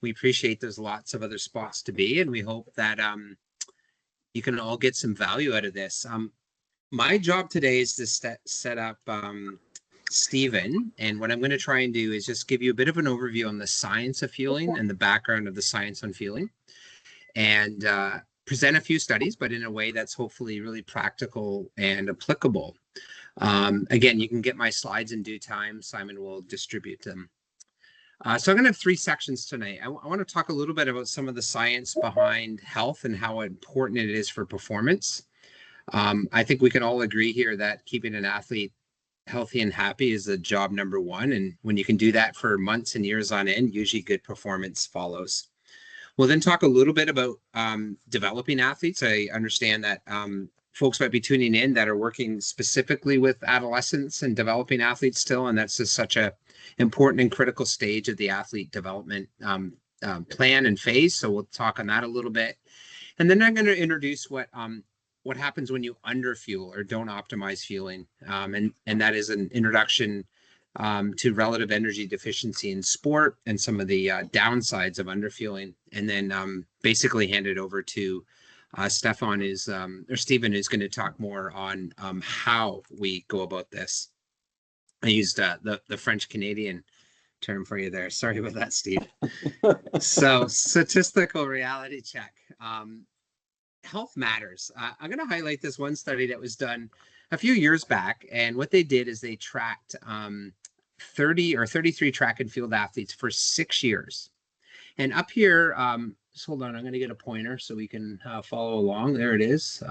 We appreciate there's lots of other spots to be, and we hope that you can all get some value out of this. My job today is to set up Stephen, and what I'm going to try and do is just give you a bit of an overview on the science of fueling and the background of the science on fueling, and present a few studies, but in a way that's hopefully really practical and applicable. Again, you can get my slides in due time. Simon will distribute them. So I'm going to have three sections tonight. I want to talk a little bit about some of the science behind health and how important it is for performance. I think we can all agree here that keeping an athlete healthy and happy is the job number one. And when you can do that for months and years on end, usually good performance follows. We'll then talk a little bit about developing athletes. I understand that folks might be tuning in that are working specifically with adolescents and developing athletes still, and that's just such a important and critical stage of the athlete development plan and phase. So we'll talk on that a little bit. And then I'm going to introduce what happens when you underfuel or don't optimize fueling. And that is an introduction to relative energy deficiency in sport and some of the downsides of underfueling. And then basically hand it over to Stephen, who's going to talk more on how we go about this. I used the French Canadian term for you there. Sorry about that, Steve. So statistical reality check. Health matters. I'm going to highlight this one study that was done a few years back. And what they did is they tracked 30 or 33 track and field athletes for 6 years. And up here, just hold on, I'm going to get a pointer so we can follow along. There it is.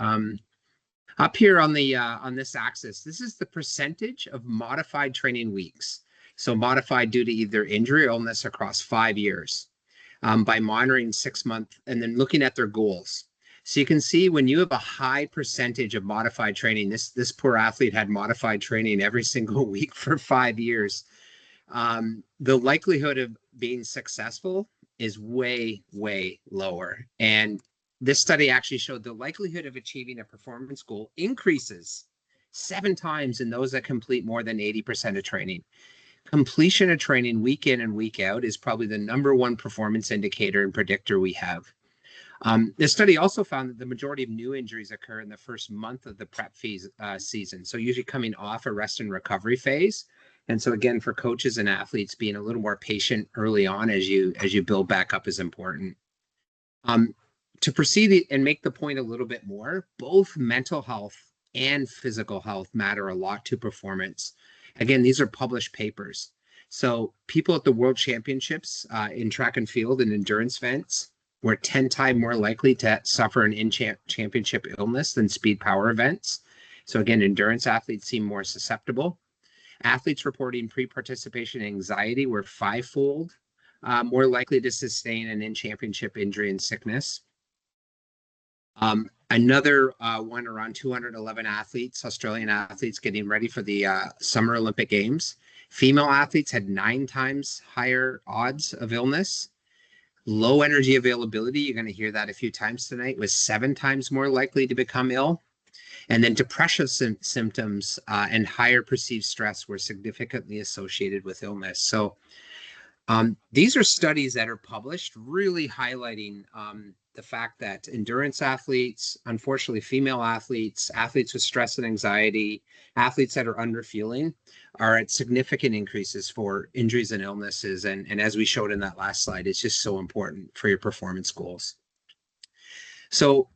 Up here on the on this axis, this is the percentage of modified training weeks. So modified due to either injury or illness across 5 years by monitoring 6 months and then looking at their goals. So you can see when you have a high percentage of modified training, this poor athlete had modified training every single week for 5 years. The likelihood of being successful is way, way lower. And this study actually showed the likelihood of achieving a performance goal increases 7 times in those that complete more than 80% of training. Completion of training week in and week out is probably the #1 performance indicator and predictor we have. This study also found that the majority of new injuries occur in the first month of the prep season. So usually coming off a rest and recovery phase. And so again, for coaches and athletes, being a little more patient early on as you build back up is important. To proceed and make the point a little bit more, both mental health and physical health matter a lot to performance. Again, these are published papers. So people at the World Championships in track and field and endurance events were 10 times more likely to suffer an in-championship illness than speed power events. So again, endurance athletes seem more susceptible. Athletes reporting pre-participation anxiety were 5-fold more likely to sustain an in-championship injury and sickness. Another one, around 211 athletes, Australian athletes getting ready for the Summer Olympic Games. Female athletes had 9 times higher odds of illness. Low energy availability, you're going to hear that a few times tonight, was 7 times more likely to become ill. And then depression symptoms and higher perceived stress were significantly associated with illness. So these are studies that are published really highlighting the fact that endurance athletes, unfortunately female athletes, athletes with stress and anxiety, athletes that are underfueling are at significant increases for injuries and illnesses. And as we showed in that last slide, it's just so important for your performance goals. So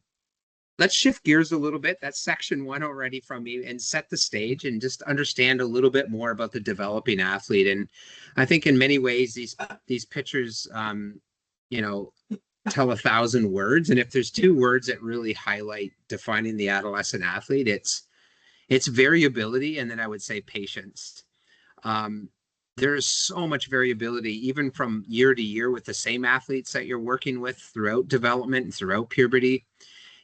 let's shift gears a little bit. That's section 1 already from me, and set the stage and just understand a little bit more about the developing athlete. And I think in many ways, these pictures, tell 1,000 words. And if there's 2 words that really highlight defining the adolescent athlete, it's variability. And then I would say patience. There is so much variability, even from year to year with the same athletes that you're working with throughout development and throughout puberty.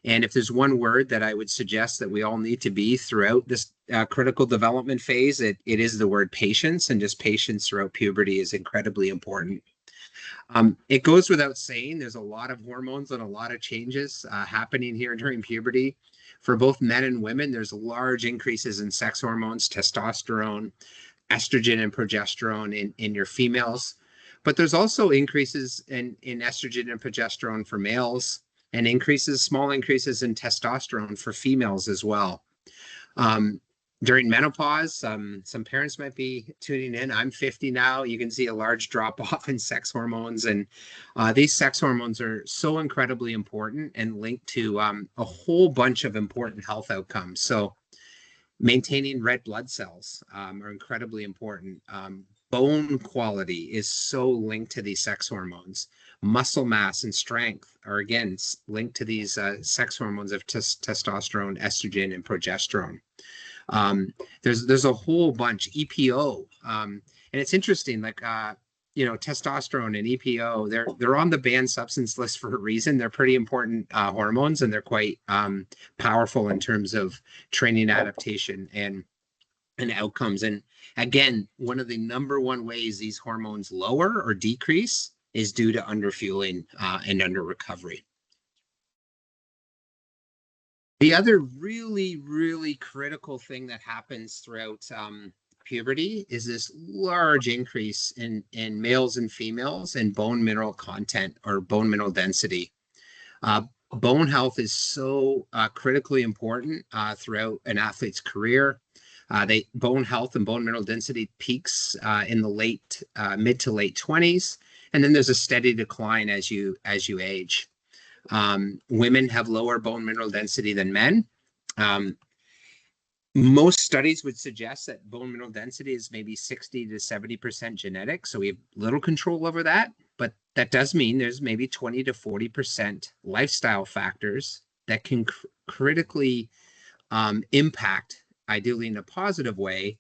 And if there's one word that I would suggest that we all need to be throughout this critical development phase, it is the word patience, and just patience throughout puberty is incredibly important. It goes without saying, there's a lot of hormones and a lot of changes happening here during puberty. For both men and women, there's large increases in sex hormones, testosterone, estrogen, and progesterone in your females. But there's also increases in estrogen and progesterone for males, and small increases in testosterone for females as well. During menopause, some parents might be tuning in. I'm 50 now. You can see a large drop off in sex hormones. And these sex hormones are so incredibly important and linked to a whole bunch of important health outcomes. So maintaining red blood cells are incredibly important. Bone quality is so linked to these sex hormones. Muscle mass and strength are again linked to these sex hormones of testosterone, estrogen, and progesterone. There's a whole bunch. EPO, and it's interesting. Like testosterone and EPO, they're on the banned substance list for a reason. They're pretty important hormones, and they're quite powerful in terms of training adaptation and outcomes. And again, one of the number one ways these hormones lower or decrease is due to underfueling and under recovery. The other really, really critical thing that happens throughout puberty is this large increase in males and females in bone mineral content or bone mineral density. Bone health is so critically important throughout an athlete's career. Bone health and bone mineral density peaks in the mid to late 20s, and then there's a steady decline as you age. Women have lower bone mineral density than men. Most studies would suggest that bone mineral density is maybe 60 to 70% genetic, so we have little control over that. But that does mean there's maybe 20 to 40% lifestyle factors that can critically impact, ideally in a positive way,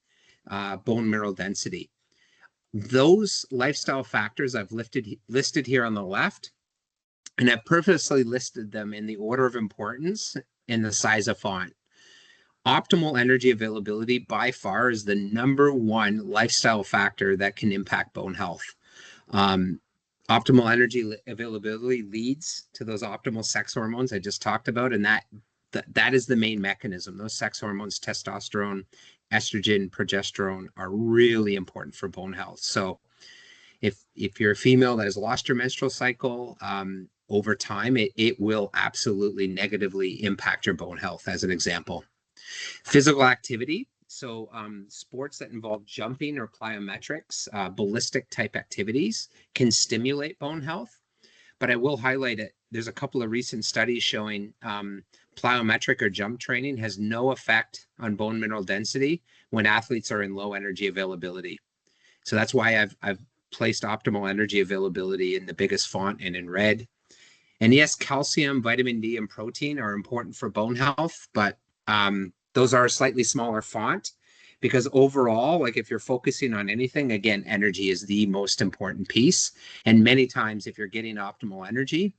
bone mineral density. Those lifestyle factors I've listed here on the left, and I've purposely listed them in the order of importance in the size of font. Optimal energy availability by far is the number one lifestyle factor that can impact bone health. Optimal energy availability leads to those optimal sex hormones I just talked about, and that is the main mechanism. Those sex hormones, testosterone, estrogen, progesterone, are really important for bone health. So if you're a female that has lost your menstrual cycle, over time, it will absolutely negatively impact your bone health, as an example. Physical activity, so sports that involve jumping or plyometrics, ballistic type activities can stimulate bone health. But I will highlight it. There's a couple of recent studies showing plyometric or jump training has no effect on bone mineral density when athletes are in low energy availability. So that's why I've placed optimal energy availability in the biggest font and in red. And yes, calcium, vitamin D, and protein are important for bone health, but those are a slightly smaller font because overall, like if you're focusing on anything, again, energy is the most important piece. And many times if you're getting optimal energy,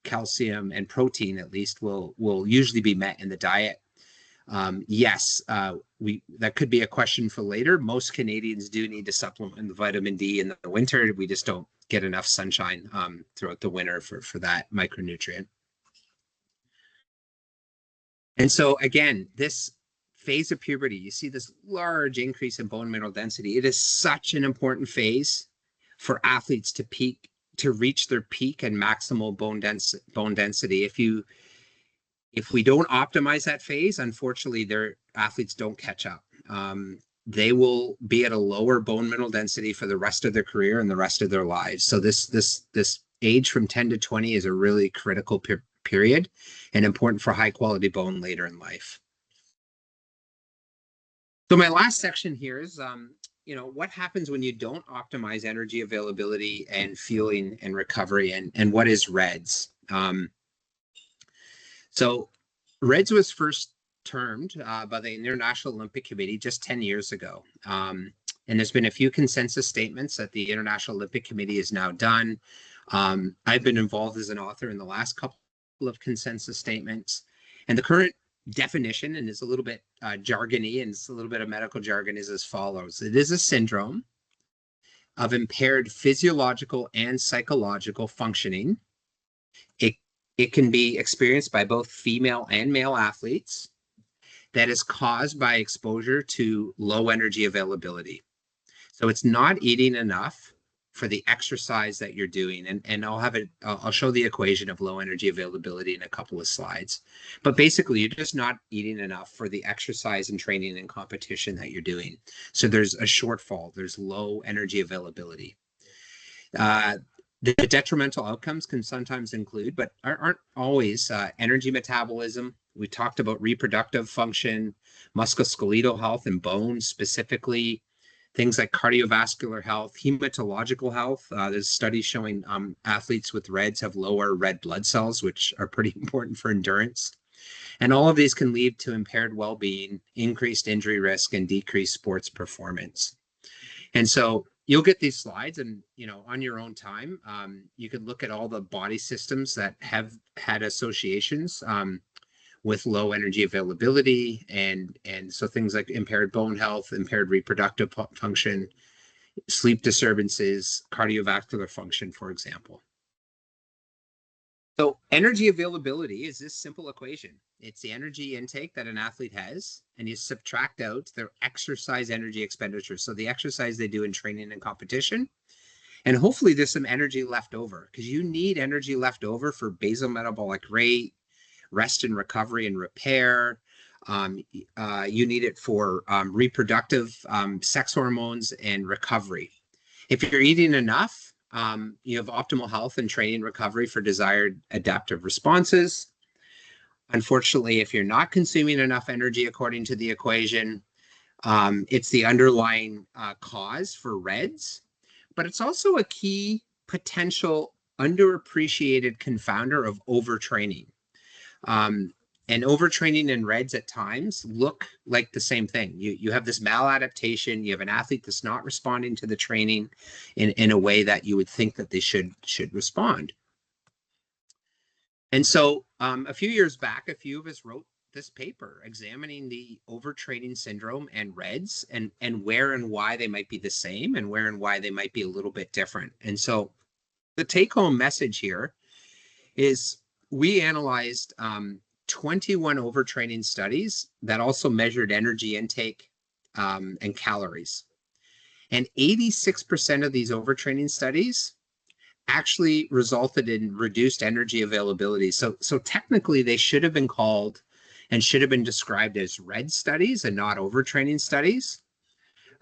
calcium and protein at least will usually be met in the diet. Yes, that could be a question for later. Most Canadians do need to supplement the vitamin D in the winter. We just don't get enough sunshine throughout the winter for that micronutrient. And so again, this phase of puberty, you see this large increase in bone mineral density. It is such an important phase for athletes to reach their peak and maximal bone density. If we don't optimize that phase, unfortunately, their athletes don't catch up. They will be at a lower bone mineral density for the rest of their career and the rest of their lives. So this age from 10 to 20 is a really critical period and important for high quality bone later in life. So my last section here is, what happens when you don't optimize energy availability and fueling and recovery, and what is REDS? So REDS was first termed by the International Olympic Committee just 10 years ago. And there's been a few consensus statements that the International Olympic Committee has now done. I've been involved as an author in the last couple of consensus statements. And the current definition, and it's a little bit jargony and it's a little bit of medical jargon, is as follows. It is a syndrome of impaired physiological and psychological functioning. It can be experienced by both female and male athletes that is caused by exposure to low energy availability. So it's not eating enough for the exercise that you're doing. And I'll show the equation of low energy availability in a couple of slides. But basically, you're just not eating enough for the exercise and training and competition that you're doing. So there's a shortfall, there's low energy availability. The detrimental outcomes can sometimes include, but aren't always, energy metabolism. We talked about reproductive function, musculoskeletal health and bones specifically, things like cardiovascular health, hematological health. There's studies showing athletes with REDs have lower red blood cells, which are pretty important for endurance. And all of these can lead to impaired well-being, increased injury risk, and decreased sports performance. And so you'll get these slides, and on your own time, you can look at all the body systems that have had associations with low energy availability, and so things like impaired bone health, impaired reproductive function, sleep disturbances, cardiovascular function, for example. So energy availability is this simple equation. It's the energy intake that an athlete has, and you subtract out their exercise energy expenditure. So the exercise they do in training and competition, and hopefully there's some energy left over, because you need energy left over for basal metabolic rate, rest and recovery and repair. You need it for reproductive sex hormones and recovery. If you're eating enough, you have optimal health and training recovery for desired adaptive responses. Unfortunately, if you're not consuming enough energy according to the equation, it's the underlying cause for REDs, but it's also a key potential underappreciated confounder of overtraining. And overtraining and REDs at times look like the same thing. You have this maladaptation. You have an athlete that's not responding to the training in a way that you would think that they should respond. And so a few years back, a few of us wrote this paper examining the overtraining syndrome and REDs, and where and why they might be the same, and where and why they might be a little bit different. And so the take-home message here is we analyzed 21 overtraining studies that also measured energy intake and calories. And 86% of these overtraining studies actually resulted in reduced energy availability. So technically they should have been called and should have been described as RED studies and not overtraining studies.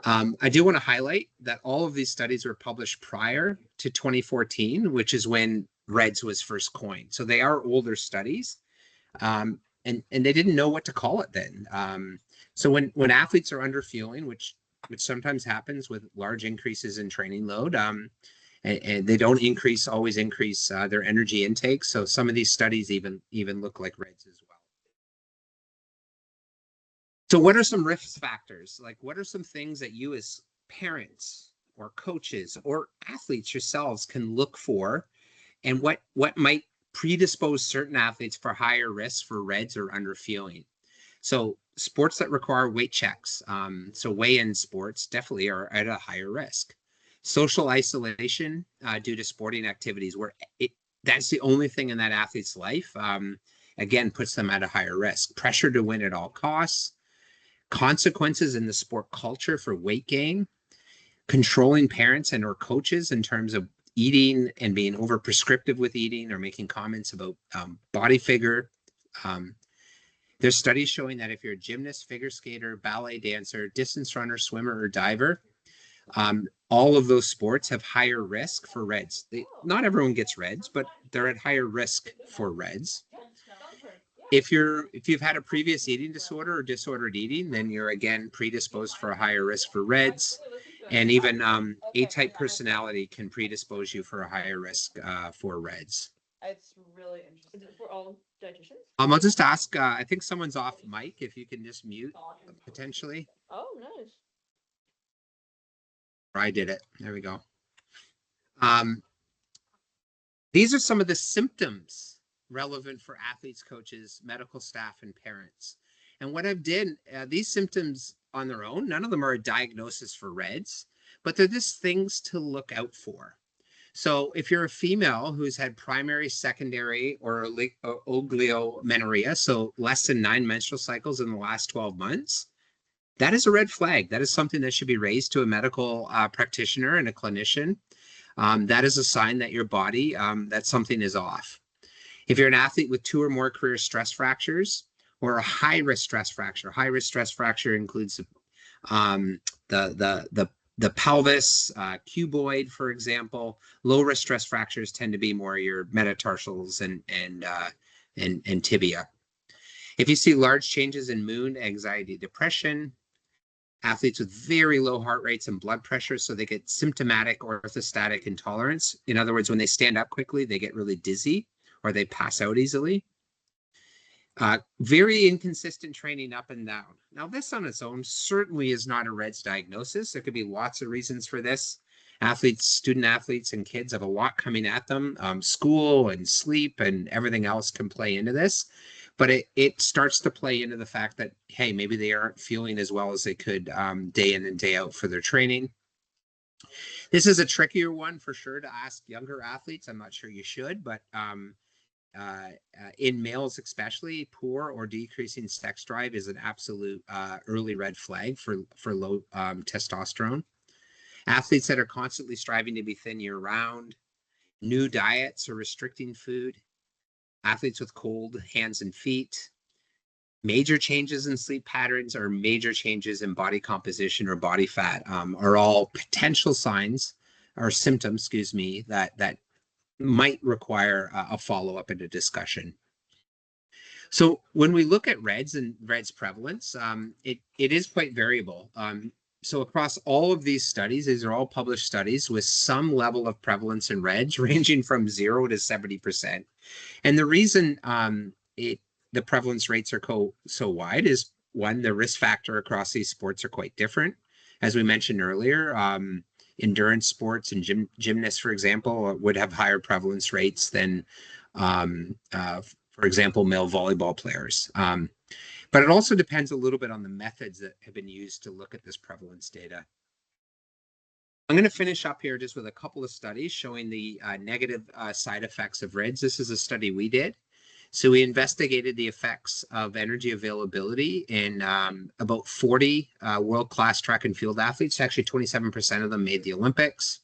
I do want to highlight that all of these studies were published prior to 2014, which is when REDs was first coined. So they are older studies, and they didn't know what to call it then. So when athletes are under fueling, which sometimes happens with large increases in training load, and they don't always increase their energy intake. So some of these studies even look like REDs as well. So what are some risk factors? Like, what are some things that you as parents or coaches or athletes yourselves can look for, and what might predispose certain athletes for higher risk for REDs or underfueling? So sports that require weight checks, so weigh-in sports definitely are at a higher risk. Social isolation due to sporting activities where that's the only thing in that athlete's life, again, puts them at a higher risk. Pressure to win at all costs, consequences in the sport culture for weight gain, controlling parents and or coaches in terms of eating and being over prescriptive with eating or making comments about body figure. There's studies showing that if you're a gymnast, figure skater, ballet dancer, distance runner, swimmer, or diver, all of those sports have higher risk for REDs. Not everyone gets REDs, but they're at higher risk for REDs. If you've had a previous eating disorder or disordered eating, then you're again predisposed for a higher risk for REDs. And even A-type personality can predispose you for a higher risk for REDs. It's really interesting. Is it for all dietitians? I'll just ask, I think someone's off mic, if you can just mute potentially. Oh, nice. I did it. There we go. These are some of the symptoms relevant for athletes, coaches, medical staff, and parents. And what I've done, these symptoms on their own, none of them are a diagnosis for REDs, but they're just things to look out for. So if you're a female who's had primary, secondary, or oligomenorrhea, so less than 9 menstrual cycles in the last 12 months, that is a red flag. That is something that should be raised to a medical practitioner and a clinician. that is a sign that your body, that something is off. If you're an athlete with 2 or more career stress fractures or a high-risk stress fracture includes um, the pelvis, cuboid, for example. Low-risk stress fractures tend to be more your metatarsals and tibia. If you see large changes in mood, anxiety, depression, athletes with very low heart rates and blood pressure, so they get symptomatic orthostatic intolerance. In other words, when they stand up quickly, they get really dizzy or they pass out easily. Very inconsistent training up and down. Now, this on its own certainly is not a REDS diagnosis. There could be lots of reasons for this. Athletes, student athletes and kids have a lot coming at them. School and sleep and everything else can play into this. But it starts to play into the fact that, hey, maybe they aren't feeling as well as they could day in and day out for their training. This is a trickier one for sure to ask younger athletes. I'm not sure you should, but in males especially, poor or decreasing sex drive is an absolute early red flag for low testosterone. Athletes that are constantly striving to be thin year round, new diets or restricting food, athletes with cold hands and feet, major changes in sleep patterns or major changes in body composition or body fat are all potential signs or symptoms, that might require a follow-up and a discussion. So when we look at REDS and REDS prevalence, it is quite variable. So across all of these studies, these are all published studies with some level of prevalence in REDS ranging from 0 to 70%. And the reason the prevalence rates are so wide is, one, the risk factor across these sports are quite different. As we mentioned earlier, endurance sports and gymnasts, for example, would have higher prevalence rates than, for example, male volleyball players. But it also depends a little bit on the methods that have been used to look at this prevalence data. I'm going to finish up here just with a couple of studies showing the negative side effects of REDS. This is a study we did. So we investigated the effects of energy availability in about 40 world-class track and field athletes. Actually, 27% of them made the Olympics.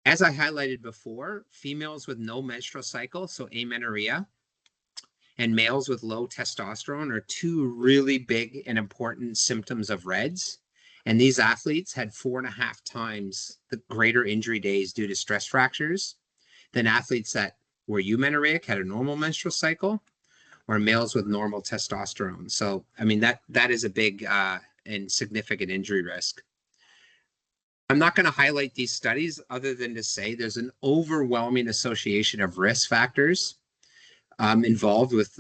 As I highlighted before, females with no menstrual cycle, so amenorrhea, and males with low testosterone are 2 really big and important symptoms of REDS. And these athletes had 4.5 times the greater injury days due to stress fractures than athletes that were eumenorrheic, had a normal menstrual cycle, or males with normal testosterone. So, I mean, that is a big and significant injury risk. I'm not going to highlight these studies other than to say there's an overwhelming association of risk factors involved with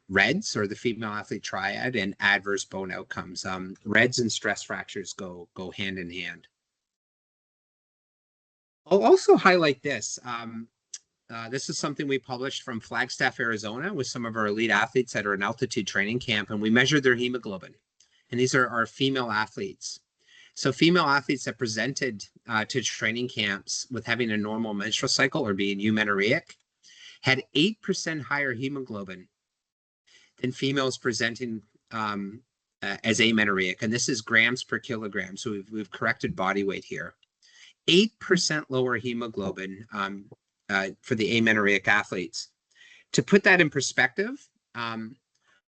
REDS, or the female athlete triad, and adverse bone outcomes. REDS and stress fractures go hand in hand. I'll also highlight this. This is something we published from Flagstaff, Arizona, with some of our elite athletes that are in altitude training camp, and we measured their hemoglobin. And these are our female athletes. So female athletes that presented to training camps with having a normal menstrual cycle or being eumenorrheic had 8% higher hemoglobin than females presenting as amenorrheic. And this is grams per kilogram. So we've corrected body weight here. 8% lower hemoglobin for the amenorrheic athletes. To put that in perspective, on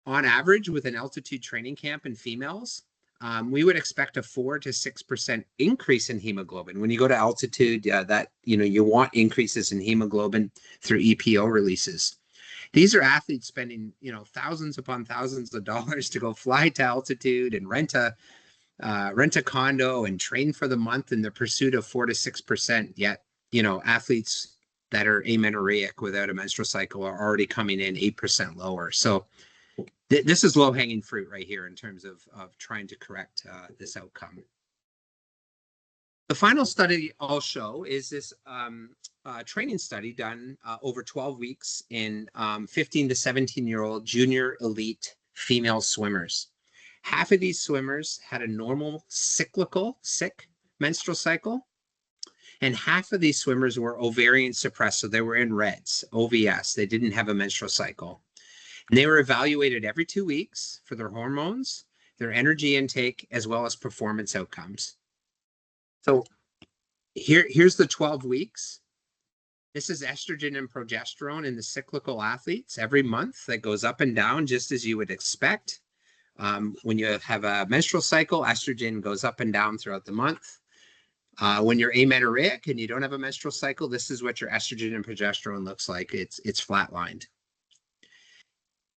average with an altitude training camp in females, we would expect a 4 to 6% increase in hemoglobin. When you go to altitude, you want increases in hemoglobin through EPO releases. These are athletes spending, thousands upon thousands of dollars to go fly to altitude and rent a condo and train for the month in the pursuit of 4 to 6%. Yet, athletes that are amenorrheic without a menstrual cycle are already coming in 8% lower. So this is low-hanging fruit right here in terms of trying to correct this outcome. The final study I'll show is this training study done over 12 weeks in 15 to 17-year-old junior elite female swimmers. Half of these swimmers had a normal sick menstrual cycle, and half of these swimmers were ovarian suppressed, so they were in REDS, OVS. They didn't have a menstrual cycle. And they were evaluated every 2 weeks for their hormones, their energy intake, as well as performance outcomes. So Here's the 12 weeks. This is estrogen and progesterone in the cyclical athletes every month that goes up and down just as you would expect. When you have a menstrual cycle, estrogen goes up and down throughout the month. When you're amenorrheic and you don't have a menstrual cycle, this is what your estrogen and progesterone looks like. It's flatlined.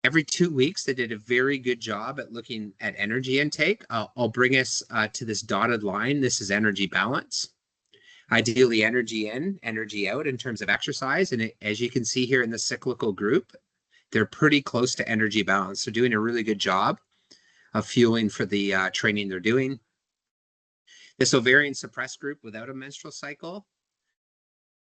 Every 2 weeks, they did a very good job at looking at energy intake. I'll bring us to this dotted line. This is energy balance. Ideally, energy in, energy out in terms of exercise. And as you can see here in the cyclical group, they're pretty close to energy balance. They're doing a really good job of fueling for the training they're doing. This ovarian suppressed group without a menstrual cycle,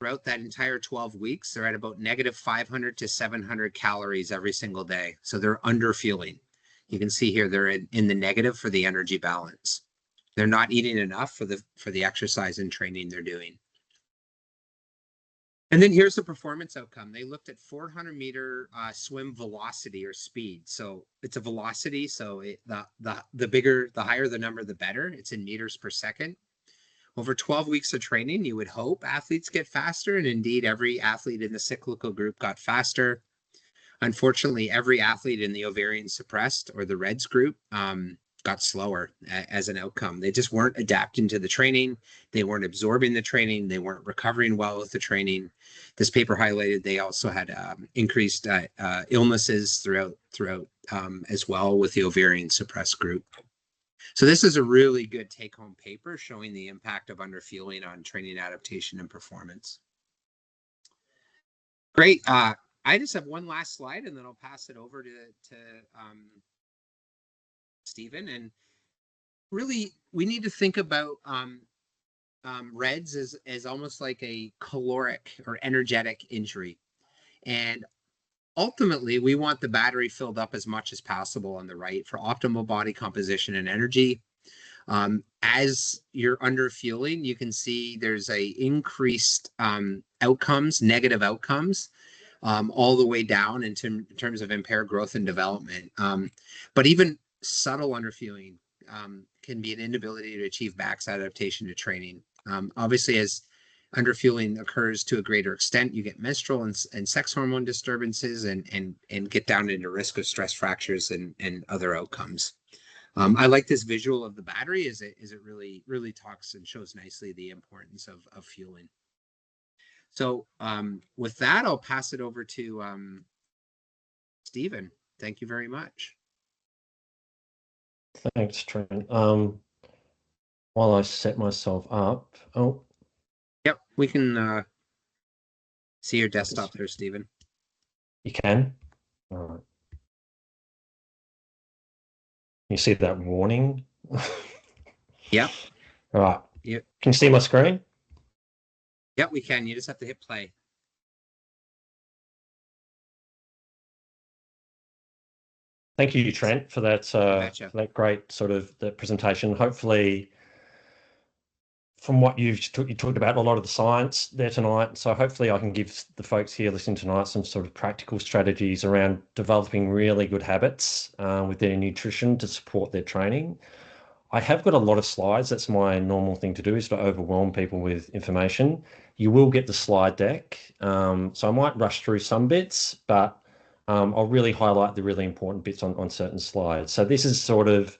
throughout that entire 12 weeks, they're at about negative 500 to 700 calories every single day. So they're under fueling. You can see here they're in the negative for the energy balance. They're not eating enough for the exercise and training they're doing. And then here's the performance outcome. They looked at 400-meter swim velocity or speed. So it's a velocity. So the higher the number, the better. It's in meters per second. Over 12 weeks of training, you would hope athletes get faster. And indeed, every athlete in the cyclical group got faster. Unfortunately, every athlete in the ovarian suppressed or the REDS group got slower as an outcome. They just weren't adapting to the training. They weren't absorbing the training. They weren't recovering well with the training. This paper highlighted they also had increased illnesses throughout as well with the ovarian suppressed group. So this is a really good take-home paper showing the impact of underfueling on training adaptation and performance. Great. I just have one last slide, and then I'll pass it over to Stephen. And really, we need to think about REDS as almost like a caloric or energetic injury. And ultimately, we want the battery filled up as much as possible on the right for optimal body composition and energy. As you're under fueling, you can see there's a increased outcomes, negative outcomes, all the way down in terms of impaired growth and development. But even subtle underfueling can be an inability to achieve max adaptation to training. Obviously, as underfueling occurs to a greater extent, you get menstrual and sex hormone disturbances and get down into risk of stress fractures and other outcomes. I like this visual of the battery as it really talks and shows nicely the importance of fueling. So with that, I'll pass it over to Stephen. Thank you very much. Thanks, Trent. While I set myself up, yep, we can see your desktop there, Stephen. You can? All right. You see that warning? Yep. All right. Yep. Can you see my screen? Yep, we can. You just have to hit play. Thank you, Trent, for that great sort of the presentation. Hopefully, from what you talked about a lot of the science there tonight. So hopefully I can give the folks here listening tonight some sort of practical strategies around developing really good habits with their nutrition to support their training. I have got a lot of slides. That's my normal thing to do, is to overwhelm people with information. You will get the slide deck. So I might rush through some bits, but I'll really highlight the really important bits on certain slides. So this is sort of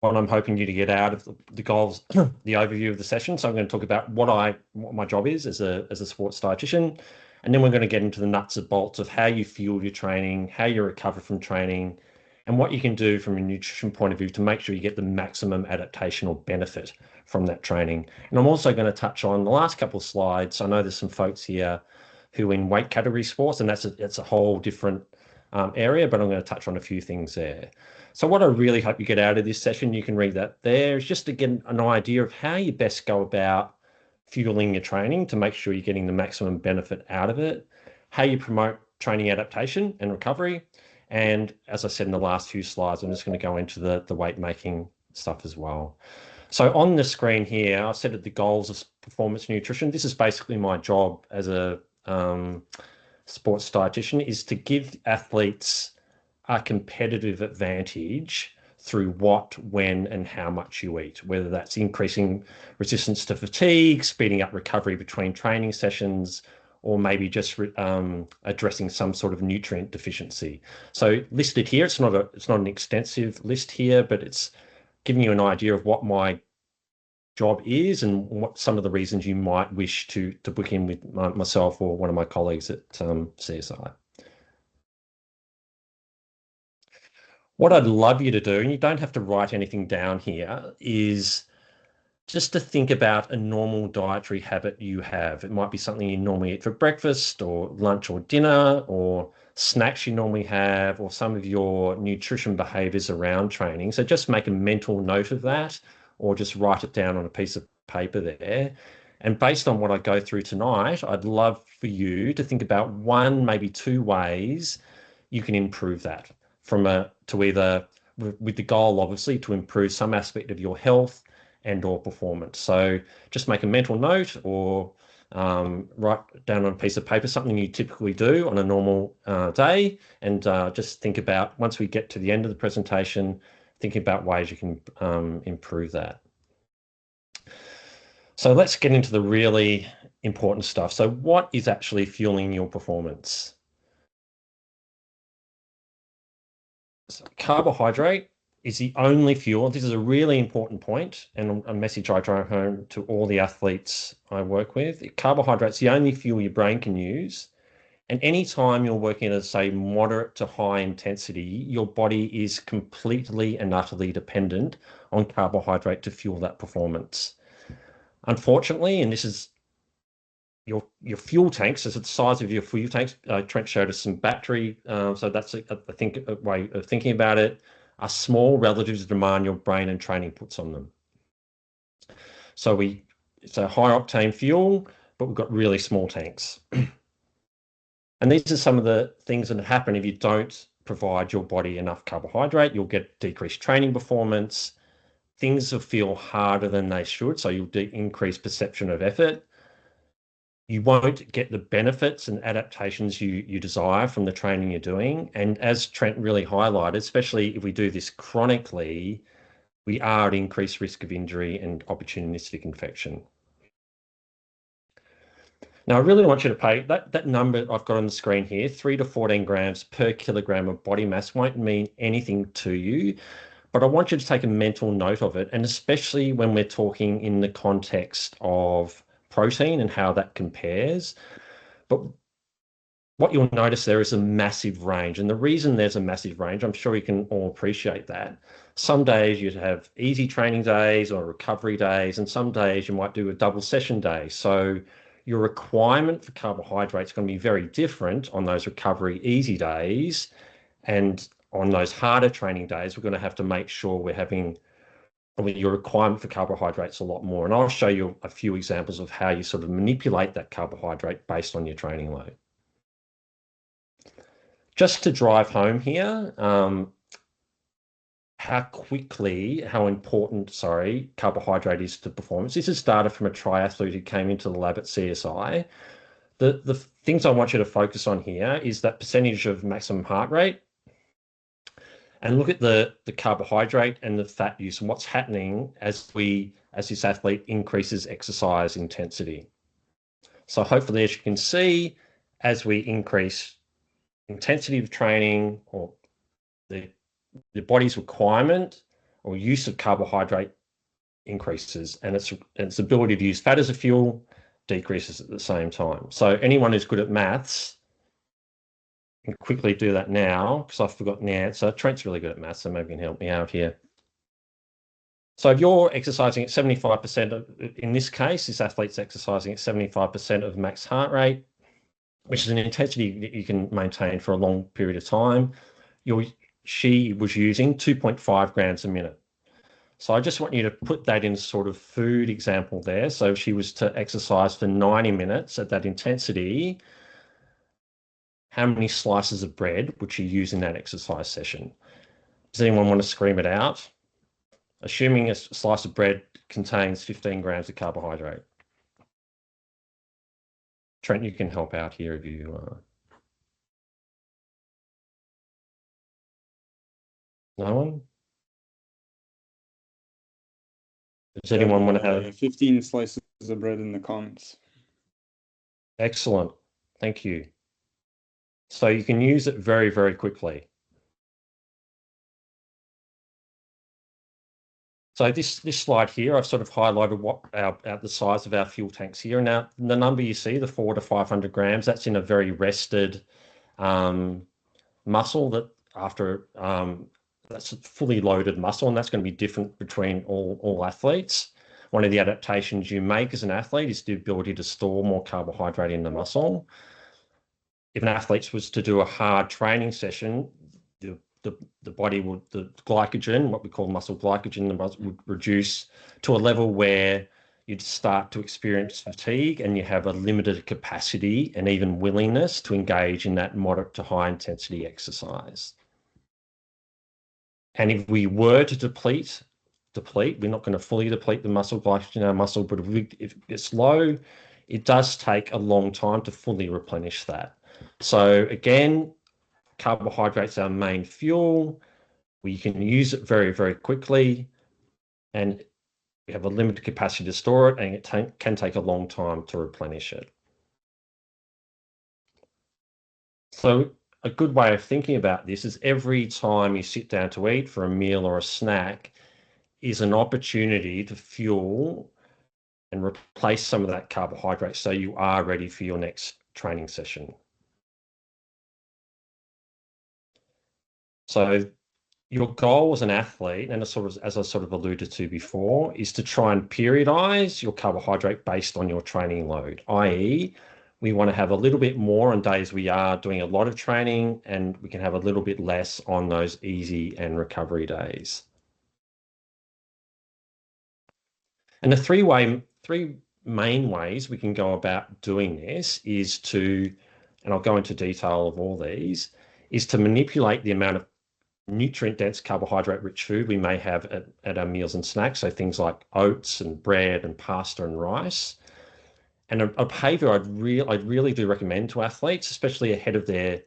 what I'm hoping you to get out of the goals, the overview of the session. So I'm going to talk about what my job is as a sports dietitian, and then we're going to get into the nuts and bolts of how you fuel your training, how you recover from training, and what you can do from a nutrition point of view to make sure you get the maximum adaptational benefit from that training. And I'm also going to touch on the last couple of slides. I know there's some folks here who are in weight category sports, and that's a whole different area, but I'm going to touch on a few things there. So what I really hope you get out of this session, you can read that there, is just to get an idea of how you best go about fueling your training to make sure you're getting the maximum benefit out of it, how you promote training adaptation and recovery. And as I said in the last few slides, I'm just going to go into the weight making stuff as well. So on the screen here, I said that the goals of performance nutrition, this is basically my job as a sports dietitian, is to give athletes a competitive advantage through what, when, and how much you eat, whether that's increasing resistance to fatigue, speeding up recovery between training sessions, or maybe just addressing some sort of nutrient deficiency. So listed here, it's not an extensive list here, but it's giving you an idea of what my job is and what some of the reasons you might wish to book in with myself or one of my colleagues at CSI. What I'd love you to do, and you don't have to write anything down here, is just to think about a normal dietary habit you have. It might be something you normally eat for breakfast or lunch or dinner, or snacks you normally have, or some of your nutrition behaviors around training. So just make a mental note of that, or just write it down on a piece of paper there. And based on what I go through tonight, I'd love for you to think about one, maybe two ways you can improve that to either, with the goal, obviously, to improve some aspect of your health and or performance. So just make a mental note or write down on a piece of paper something you typically do on a normal day, and just think about, once we get to the end of the presentation, thinking about ways you can improve that. So let's get into the really important stuff. So what is actually fueling your performance? So carbohydrate is the only fuel. This is a really important point and a message I drive home to all the athletes I work with. Carbohydrate's the only fuel your brain can use. And anytime you're working at, say, moderate to high intensity, your body is completely and utterly dependent on carbohydrate to fuel that performance. Unfortunately, and this is your fuel tanks, so the size of your fuel tanks, Trent showed us some battery, so that's I think a way of thinking about it, are small relative to the demand your brain and training puts on them. So it's a high octane fuel, but we've got really small tanks. And these are some of the things that happen if you don't provide your body enough carbohydrate. You'll get decreased training performance. Things will feel harder than they should, so you'll increase perception of effort. You won't get the benefits and adaptations you desire from the training you're doing. And as Trent really highlighted, especially if we do this chronically, we are at increased risk of injury and opportunistic infection. Now, I really want you to pay that number I've got on the screen here, 3 to 14 grams per kilogram of body mass, won't mean anything to you, but I want you to take a mental note of it, and especially when we're talking in the context of protein and how that compares. But what you'll notice there is a massive range. And the reason there's a massive range, I'm sure you can all appreciate that. Some days you'd have easy training days or recovery days, and some days you might do a double session day. So your requirement for carbohydrates is going to be very different on those recovery easy days. And on those harder training days, we're going to have to make sure we're having your requirement for carbohydrates a lot more. And I'll show you a few examples of how you sort of manipulate that carbohydrate based on your training load. Just to drive home here, how important, carbohydrate is to performance. This is data from a triathlete who came into the lab at CSI. The things I want you to focus on here is that percentage of maximum heart rate, and look at the carbohydrate and the fat use and what's happening as this athlete increases exercise intensity. So hopefully, as you can see, as we increase intensity of training, or the body's requirement or use of carbohydrate increases, and its ability to use fat as a fuel decreases at the same time. So anyone who's good at maths can quickly do that now, because I've forgotten the answer. Trent's really good at maths, so maybe he can help me out here. So if you're exercising at 75%, in this case, this athlete's exercising at 75% of max heart rate, which is an intensity that you can maintain for a long period of time, she was using 2.5 grams a minute. So I just want you to put that in sort of food example there. So if she was to exercise for 90 minutes at that intensity, how many slices of bread would she use in that exercise session? Does anyone want to scream it out? Assuming a slice of bread contains 15 grams of carbohydrate. Trent, you can help out here if you... No one? Does anyone want to have 15 slices of bread in the comments? Excellent. Thank you. So you can use it very, very quickly. So this slide here, I've sort of highlighted what the size of our fuel tanks here. Now, the number you see, the 400 to 500 grams, that's in a very rested muscle that after that's a fully loaded muscle, and that's going to be different between all athletes. One of the adaptations you make as an athlete is the ability to store more carbohydrate in the muscle. If an athlete was to do a hard training session, the body would, the glycogen, what we call muscle glycogen, would reduce to a level where you'd start to experience fatigue and you have a limited capacity and even willingness to engage in that moderate to high intensity exercise. And if we were to deplete, we're not going to fully deplete the muscle glycogen in our muscle, but if it's low, it does take a long time to fully replenish that. So again, carbohydrates are our main fuel. We can use it very, very quickly, and we have a limited capacity to store it, and it can take a long time to replenish it. So a good way of thinking about this is every time you sit down to eat for a meal or a snack is an opportunity to fuel and replace some of that carbohydrate so you are ready for your next training session. So your goal as an athlete, and as I sort of alluded to before, is to try and periodize your carbohydrate based on your training load, i.e., we want to have a little bit more on days we are doing a lot of training, and we can have a little bit less on those easy and recovery days. And the three main ways we can go about doing this is to, and I'll go into detail of all these, is to manipulate the amount of nutrient-dense carbohydrate-rich food we may have at our meals and snacks, so things like oats and bread and pasta and rice. And a behavior I'd really do recommend to athletes, especially ahead of their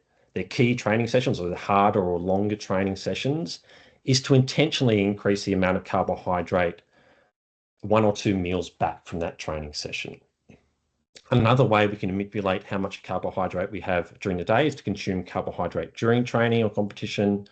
key training sessions or the harder or longer training sessions, is to intentionally increase the amount of carbohydrate 1 or 2 meals back from that training session. Another way we can manipulate how much carbohydrate we have during the day is to consume carbohydrate during training or competition.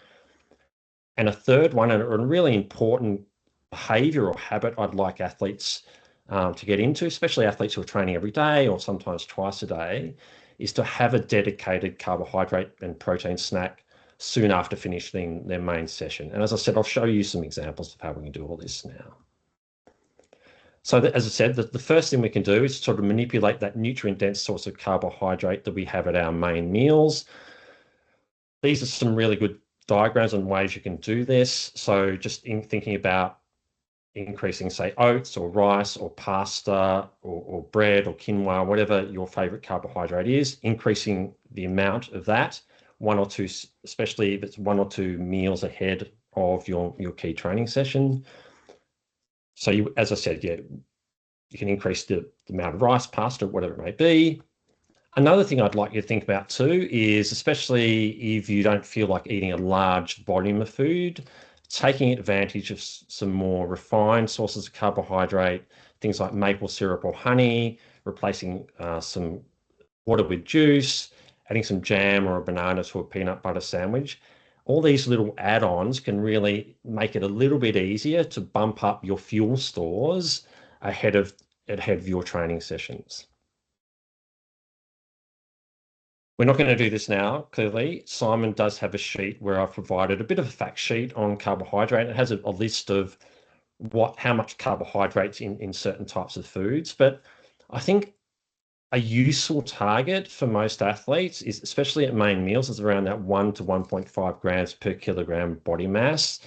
And a third one, and a really important behavior or habit I'd like athletes to get into, especially athletes who are training every day or sometimes twice a day, is to have a dedicated carbohydrate and protein snack soon after finishing their main session. And as I said, I'll show you some examples of how we can do all this now. So as I said, the first thing we can do is sort of manipulate that nutrient-dense source of carbohydrate that we have at our main meals. These are some really good diagrams and ways you can do this. So just in thinking about increasing, say, oats or rice or pasta or bread or quinoa, whatever your favorite carbohydrate is, increasing the amount of that, 1 or 2, especially if it's 1 or 2 meals ahead of your key training session. So you, as I said, yeah, you can increase the amount of rice, pasta, whatever it may be. Another thing I'd like you to think about too is, especially if you don't feel like eating a large volume of food, taking advantage of some more refined sources of carbohydrate, things like maple syrup or honey, replacing some water with juice, adding some jam or a banana to a peanut butter sandwich. All these little add-ons can really make it a little bit easier to bump up your fuel stores ahead of your training sessions. We're not going to do this now, clearly. Simon does have a sheet where I've provided a bit of a fact sheet on carbohydrate. It has a list of how much carbohydrates in certain types of foods. But I think a useful target for most athletes is, especially at main meals, is around that 1 to 1.5 grams per kilogram body mass.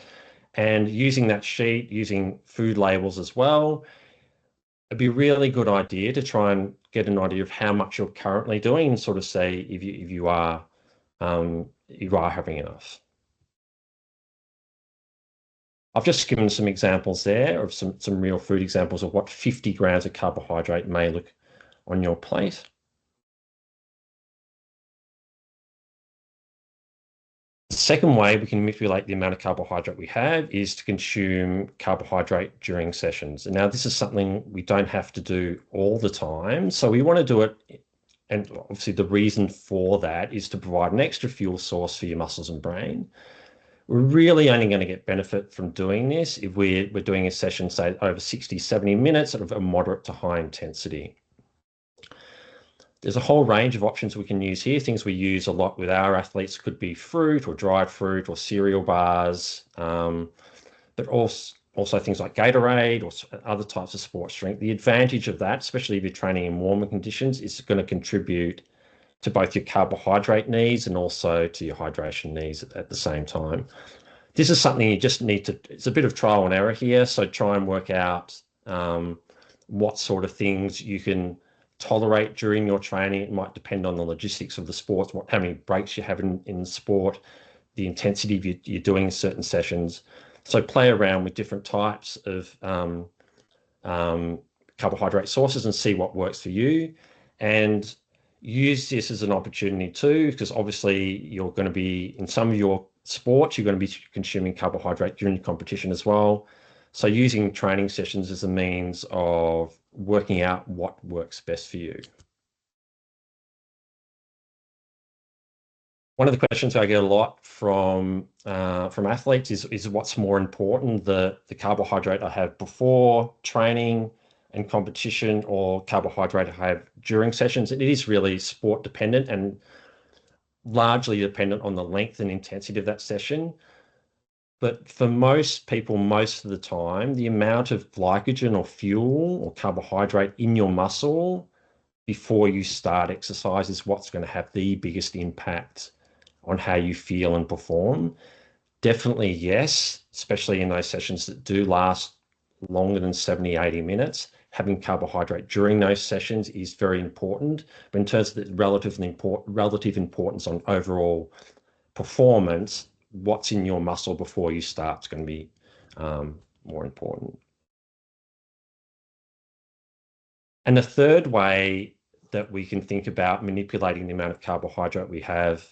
And using that sheet, using food labels as well, it'd be a really good idea to try and get an idea of how much you're currently doing and sort of say if you are having enough. I've just given some examples there of some real food examples of what 50 grams of carbohydrate may look on your plate. The second way we can manipulate the amount of carbohydrate we have is to consume carbohydrate during sessions. And now this is something we don't have to do all the time. So we want to do it. And obviously the reason for that is to provide an extra fuel source for your muscles and brain. We're really only going to get benefit from doing this if we're doing a session, say, over 60, 70 minutes of a moderate to high intensity. There's a whole range of options we can use here. Things we use a lot with our athletes could be fruit or dried fruit or cereal bars, but also things like Gatorade or other types of sports drink. The advantage of that, especially if you're training in warmer conditions, is going to contribute to both your carbohydrate needs and also to your hydration needs at the same time. This is something you just need to, it's a bit of trial and error here. So try and work out what sort of things you can tolerate during your training. It might depend on the logistics of the sport, how many breaks you have in the sport, the intensity you're doing in certain sessions. So play around with different types of carbohydrate sources and see what works for you. And use this as an opportunity too, because obviously you're going to be, in some of your sports, you're going to be consuming carbohydrate during your competition as well. So using training sessions as a means of working out what works best for you. One of the questions I get a lot from athletes is what's more important, the carbohydrate I have before training and competition or carbohydrate I have during sessions. It is really sport dependent and largely dependent on the length and intensity of that session. But for most people, most of the time, the amount of glycogen or fuel or carbohydrate in your muscle before you start exercise is what's going to have the biggest impact on how you feel and perform. Definitely yes, especially in those sessions that do last longer than 70, 80 minutes. Having carbohydrate during those sessions is very important. But in terms of the relative importance on overall performance, what's in your muscle before you start is going to be more important. And the third way that we can think about manipulating the amount of carbohydrate we have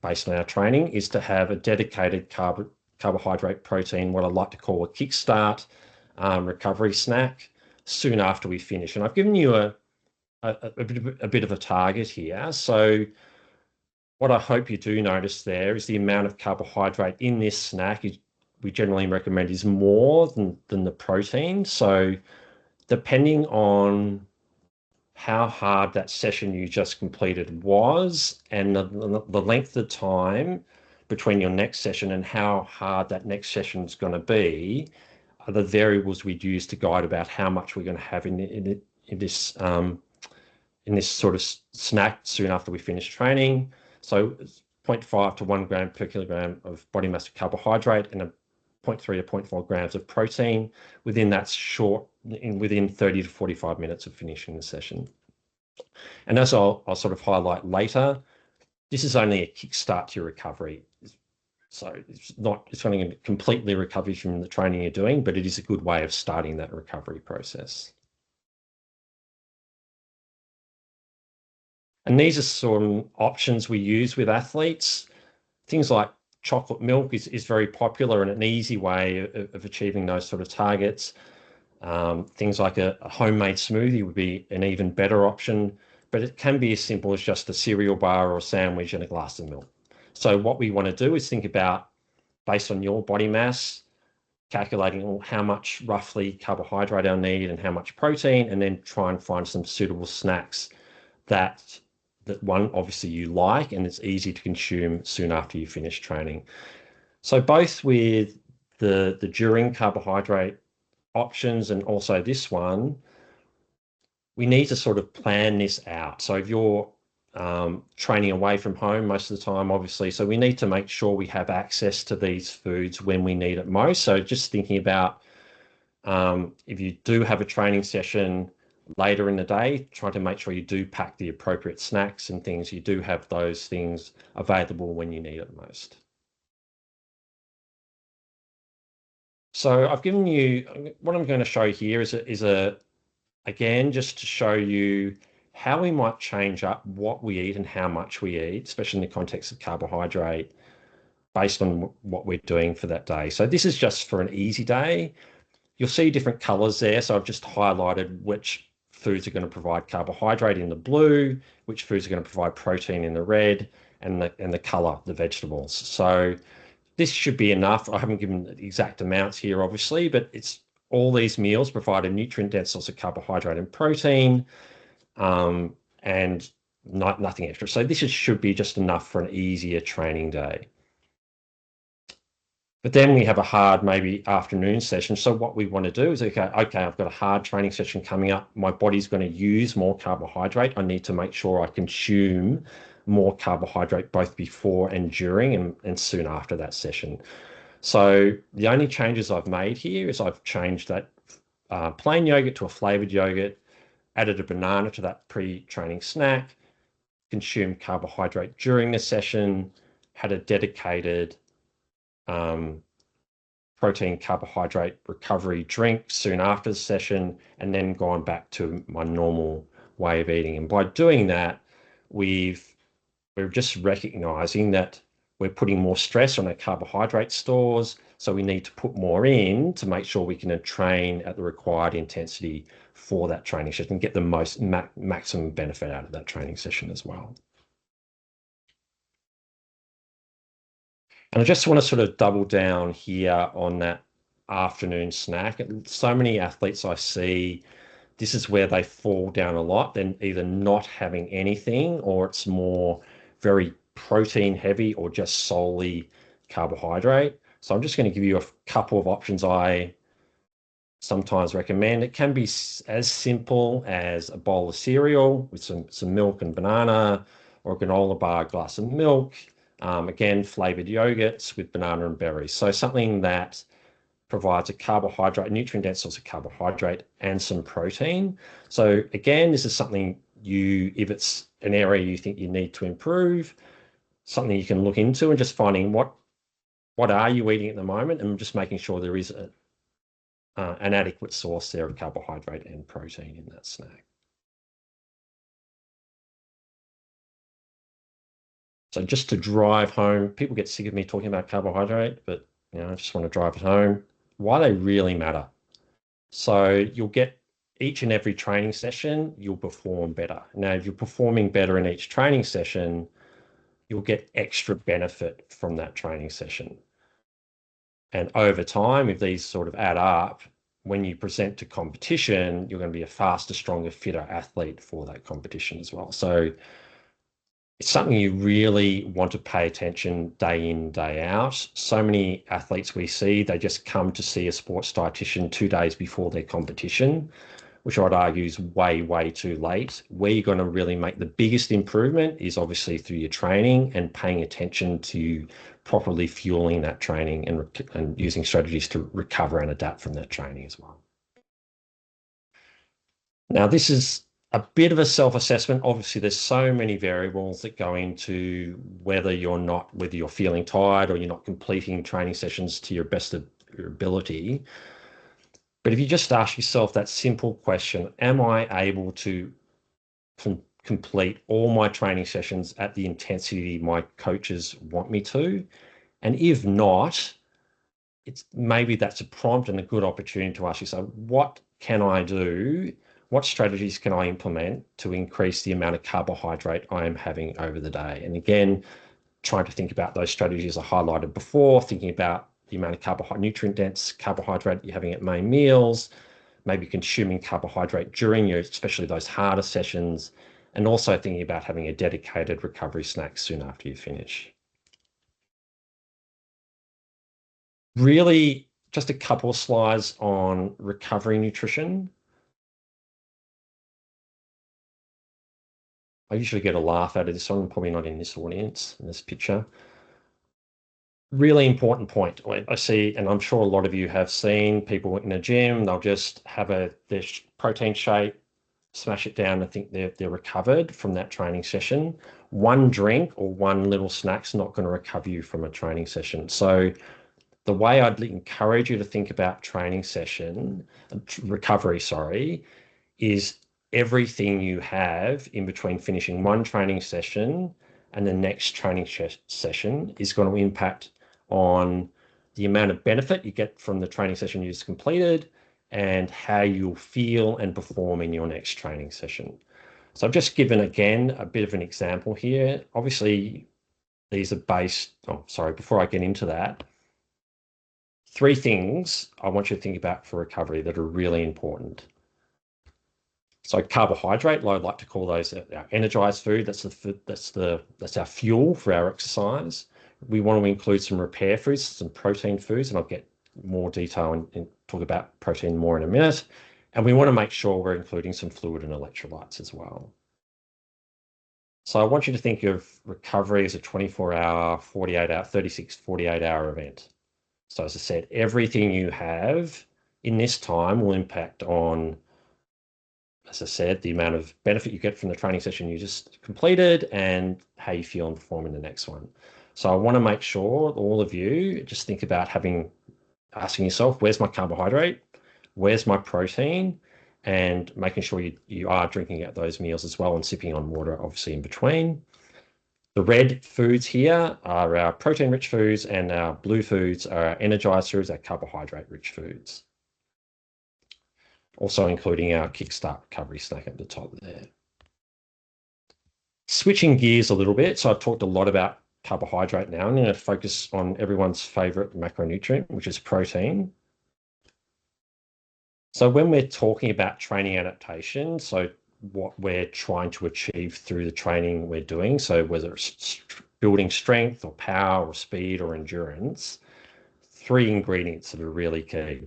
based on our training is to have a dedicated carbohydrate protein, what I like to call a kickstart recovery snack soon after we finish. And I've given you a bit of a target here. So what I hope you do notice there is the amount of carbohydrate in this snack we generally recommend is more than the protein. So depending on how hard that session you just completed was and the length of time between your next session and how hard that next session is going to be are the variables we'd use to guide about how much we're going to have in this sort of snack soon after we finish training. So 0.5 to 1 gram per kilogram of body mass carbohydrate and 0.3 to 0.4 grams of protein within that within 30 to 45 minutes of finishing the session. And as I'll sort of highlight later, this is only a kickstart to your recovery. So it's going to completely recover you from the training you're doing, but it is a good way of starting that recovery process. And these are some options we use with athletes. Things like chocolate milk is very popular and an easy way of achieving those sort of targets. Things like a homemade smoothie would be an even better option, but it can be as simple as just a cereal bar or a sandwich and a glass of milk. So what we want to do is think about, based on your body mass, calculating how much roughly carbohydrate I'll need and how much protein, and then try and find some suitable snacks that one, obviously you like and it's easy to consume soon after you finish training. So both with the during carbohydrate options and also this one, we need to sort of plan this out. So if you're training away from home most of the time, obviously, so we need to make sure we have access to these foods when we need it most. So just thinking about if you do have a training session later in the day, try to make sure you do pack the appropriate snacks and things. You do have those things available when you need it most. So I've given you, what I'm going to show here is again, just to show you how we might change up what we eat and how much we eat, especially in the context of carbohydrate, based on what we're doing for that day. So this is just for an easy day. You'll see different colors there. So I've just highlighted which foods are going to provide carbohydrate in the blue, which foods are going to provide protein in the red, and the color, the vegetables. So this should be enough. I haven't given the exact amounts here, obviously, but it's all these meals provide a nutrient-dense source of carbohydrate and protein, and nothing extra. So this should be just enough for an easier training day. But then we have a hard, maybe afternoon session. So what we want to do is, okay, I've got a hard training session coming up. My body's going to use more carbohydrate. I need to make sure I consume more carbohydrate both before and during and soon after that session. So the only changes I've made here is I've changed that plain yogurt to a flavored yogurt, added a banana to that pre-training snack, consumed carbohydrate during the session, had a dedicated protein carbohydrate recovery drink soon after the session, and then gone back to my normal way of eating. And by doing that, we're just recognizing that we're putting more stress on our carbohydrate stores. So we need to put more in to make sure we can train at the required intensity for that training session and get the most maximum benefit out of that training session as well. And I just want to sort of double down here on that afternoon snack. So many athletes I see, this is where they fall down a lot. Then either not having anything, or it's more very protein heavy, or just solely carbohydrate. So I'm just going to give you a couple of options I sometimes recommend. It can be as simple as a bowl of cereal with some milk and banana, or a granola bar, a glass of milk. Again, flavored yogurts with banana and berries. So something that provides a carbohydrate, nutrient-dense source of carbohydrate and some protein. So again, this is something if it's an area you think you need to improve, something you can look into, and just finding what are you eating at the moment, and just making sure there is an adequate source there of carbohydrate and protein in that snack. So just to drive home, people get sick of me talking about carbohydrate, but I just want to drive it home, why they really matter. So you'll get each and every training session, you'll perform better. Now, if you're performing better in each training session, you'll get extra benefit from that training session. And over time, if these sort of add up, when you present to competition, you're going to be a faster, stronger, fitter athlete for that competition as well. So it's something you really want to pay attention day in, day out. So many athletes we see, they just come to see a sports dietitian 2 days before their competition, which I'd argue is way, way too late. Where you're going to really make the biggest improvement is obviously through your training and paying attention to properly fueling that training and using strategies to recover and adapt from that training as well. Now, this is a bit of a self-assessment. Obviously, there's so many variables that go into whether you're feeling tired or you're not completing training sessions to your best of your ability. But if you just ask yourself that simple question, am I able to complete all my training sessions at the intensity my coaches want me to? And if not, maybe that's a prompt and a good opportunity to ask yourself, what can I do? What strategies can I implement to increase the amount of carbohydrate I am having over the day? And again, trying to think about those strategies I highlighted before, thinking about the amount of nutrient-dense carbohydrate you're having at main meals, maybe consuming carbohydrate during especially those harder sessions, and also thinking about having a dedicated recovery snack soon after you finish. Really, just a couple of slides on recovery nutrition. I usually get a laugh out of this one, probably not in this audience, in this picture. Really important point. I see, and I'm sure a lot of you have seen people in a gym, they'll just have their protein shake, smash it down and think they're recovered from that training session. One drink or one little snack's not going to recover you from a training session. So the way I'd encourage you to think about training session, recovery, is everything you have in between finishing one training session and the next training session is going to impact on the amount of benefit you get from the training session you just completed and how you'll feel and perform in your next training session. So I've just given, again, a bit of an example here. Obviously, these are based, before I get into that, 3 things I want you to think about for recovery that are really important. So carbohydrate, I like to call those our energized food. That's our fuel for our exercise. We want to include some repair foods, some protein foods, and I'll get more detail and talk about protein more in a minute. And we want to make sure we're including some fluid and electrolytes as well. So I want you to think of recovery as a 24-hour, 48-hour, 36, 48-hour event. So as I said, everything you have in this time will impact on, as I said, the amount of benefit you get from the training session you just completed and how you feel and perform in the next one. So I want to make sure all of you just think about asking yourself, where's my carbohydrate? Where's my protein? And making sure you are drinking at those meals as well and sipping on water, obviously, in between. The red foods here are our protein-rich foods, and our blue foods are our energized foods, our carbohydrate-rich foods. Also including our Kickstart Recovery snack at the top there. Switching gears a little bit, so I've talked a lot about carbohydrate now. I'm going to focus on everyone's favorite macronutrient, which is protein. So when we're talking about training adaptation, so what we're trying to achieve through the training we're doing, so whether it's building strength or power or speed or endurance, 3 ingredients that are really key.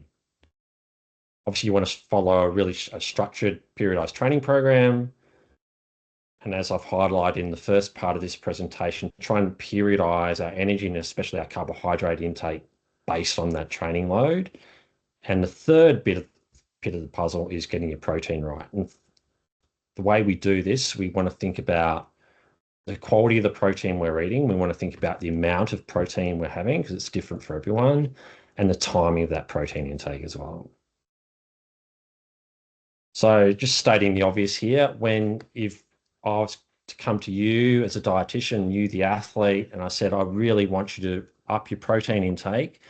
Obviously, you want to follow a structured, periodized training program. And as I've highlighted in the first part of this presentation, try and periodize our energy and especially our carbohydrate intake based on that training load. And the third bit of the puzzle is getting your protein right. And the way we do this, we want to think about the quality of the protein we're eating. We want to think about the amount of protein we're having because it's different for everyone, and the timing of that protein intake as well. So just stating the obvious here, if I was to come to you as a dietitian, you the athlete, and I said, I really want you to up your protein intake,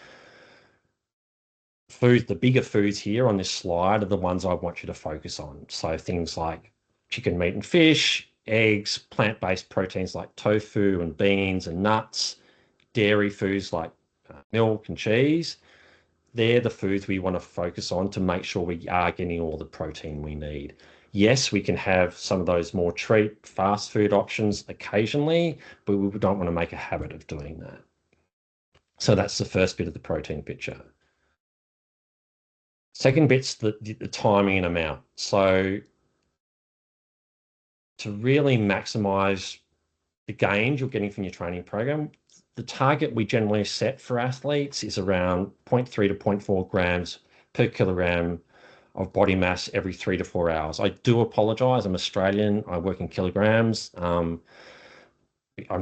the bigger foods here on this slide are the ones I want you to focus on. So things like chicken, meat, and fish, eggs, plant-based proteins like tofu and beans and nuts, dairy foods like milk and cheese. They're the foods we want to focus on to make sure we are getting all the protein we need. Yes, we can have some of those more cheap fast food options occasionally, but we don't want to make a habit of doing that. So that's the first bit of the protein picture. Second bit's the timing and amount. So to really maximize the gains you're getting from your training program, the target we generally set for athletes is around 0.3 to 0.4 grams per kilogram of body mass every 3 to 4 hours. I do apologize. I'm Australian. I work in kilograms. I'm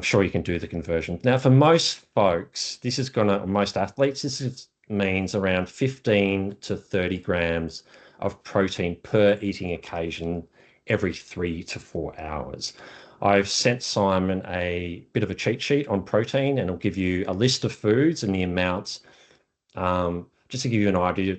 sure you can do the conversion. Now, for most folks, most athletes, means around 15 to 30 grams of protein per eating occasion every 3 to 4 hours. I've sent Simon a bit of a cheat sheet on protein, and it'll give you a list of foods and the amounts, just to give you an idea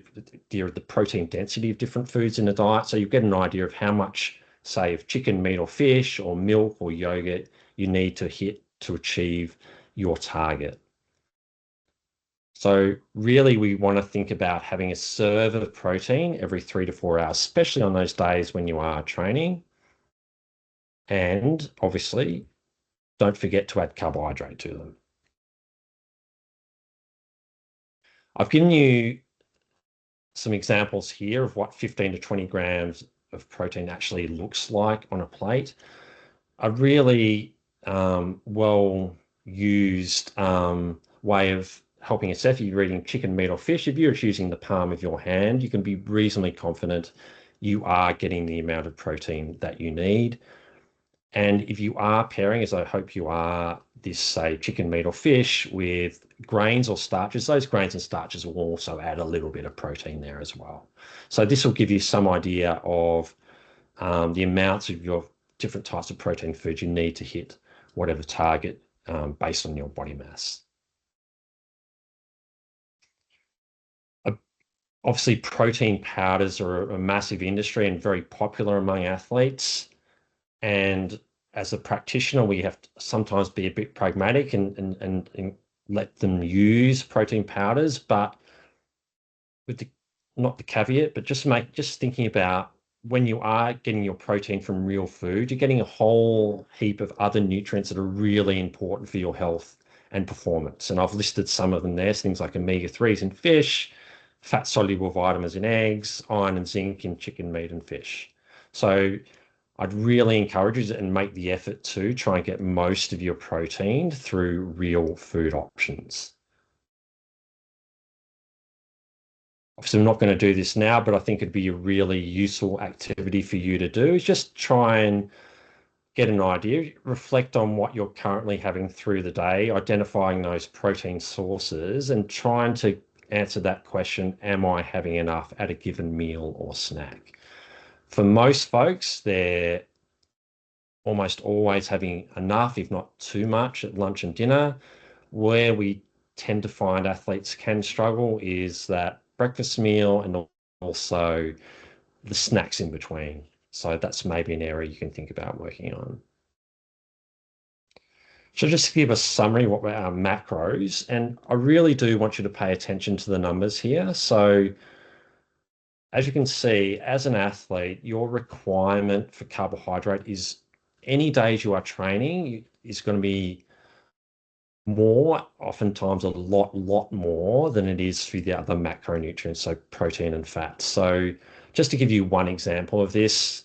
of the protein density of different foods in the diet. So you get an idea of how much, say, of chicken, meat, or fish, or milk, or yogurt you need to hit to achieve your target. So really, we want to think about having a serve of protein every 3 to 4 hours, especially on those days when you are training. And obviously, don't forget to add carbohydrate to them. I've given you some examples here of what 15 to 20 grams of protein actually looks like on a plate. A really well-used way of helping yourself, if you're eating chicken, meat, or fish, if you're just using the palm of your hand, you can be reasonably confident you are getting the amount of protein that you need. And if you are pairing, as I hope you are, this, say, chicken, meat, or fish with grains or starches, those grains and starches will also add a little bit of protein there as well. So this will give you some idea of the amounts of your different types of protein foods you need to hit whatever target based on your body mass. Obviously, protein powders are a massive industry and very popular among athletes. And as a practitioner, we have to sometimes be a bit pragmatic and let them use protein powders, but with not the caveat, but just thinking about when you are getting your protein from real food, you're getting a whole heap of other nutrients that are really important for your health and performance. And I've listed some of them there, things like omega-3s in fish, fat-soluble vitamins in eggs, iron and zinc in chicken, meat, and fish. So I'd really encourage you and make the effort to try and get most of your protein through real food options. Obviously, I'm not going to do this now, but I think it'd be a really useful activity for you to do, is just try and get an idea, reflect on what you're currently having through the day, identifying those protein sources and trying to answer that question, am I having enough at a given meal or snack? For most folks, they're almost always having enough, if not too much, at lunch and dinner. Where we tend to find athletes can struggle is that breakfast meal and also the snacks in between. So that's maybe an area you can think about working on. So just to give a summary, what were our macros, and I really do want you to pay attention to the numbers here. So as you can see, as an athlete, your requirement for carbohydrate is any days you are training is going to be more, oftentimes a lot more than it is for the other macronutrients, so protein and fat. So just to give you one example of this,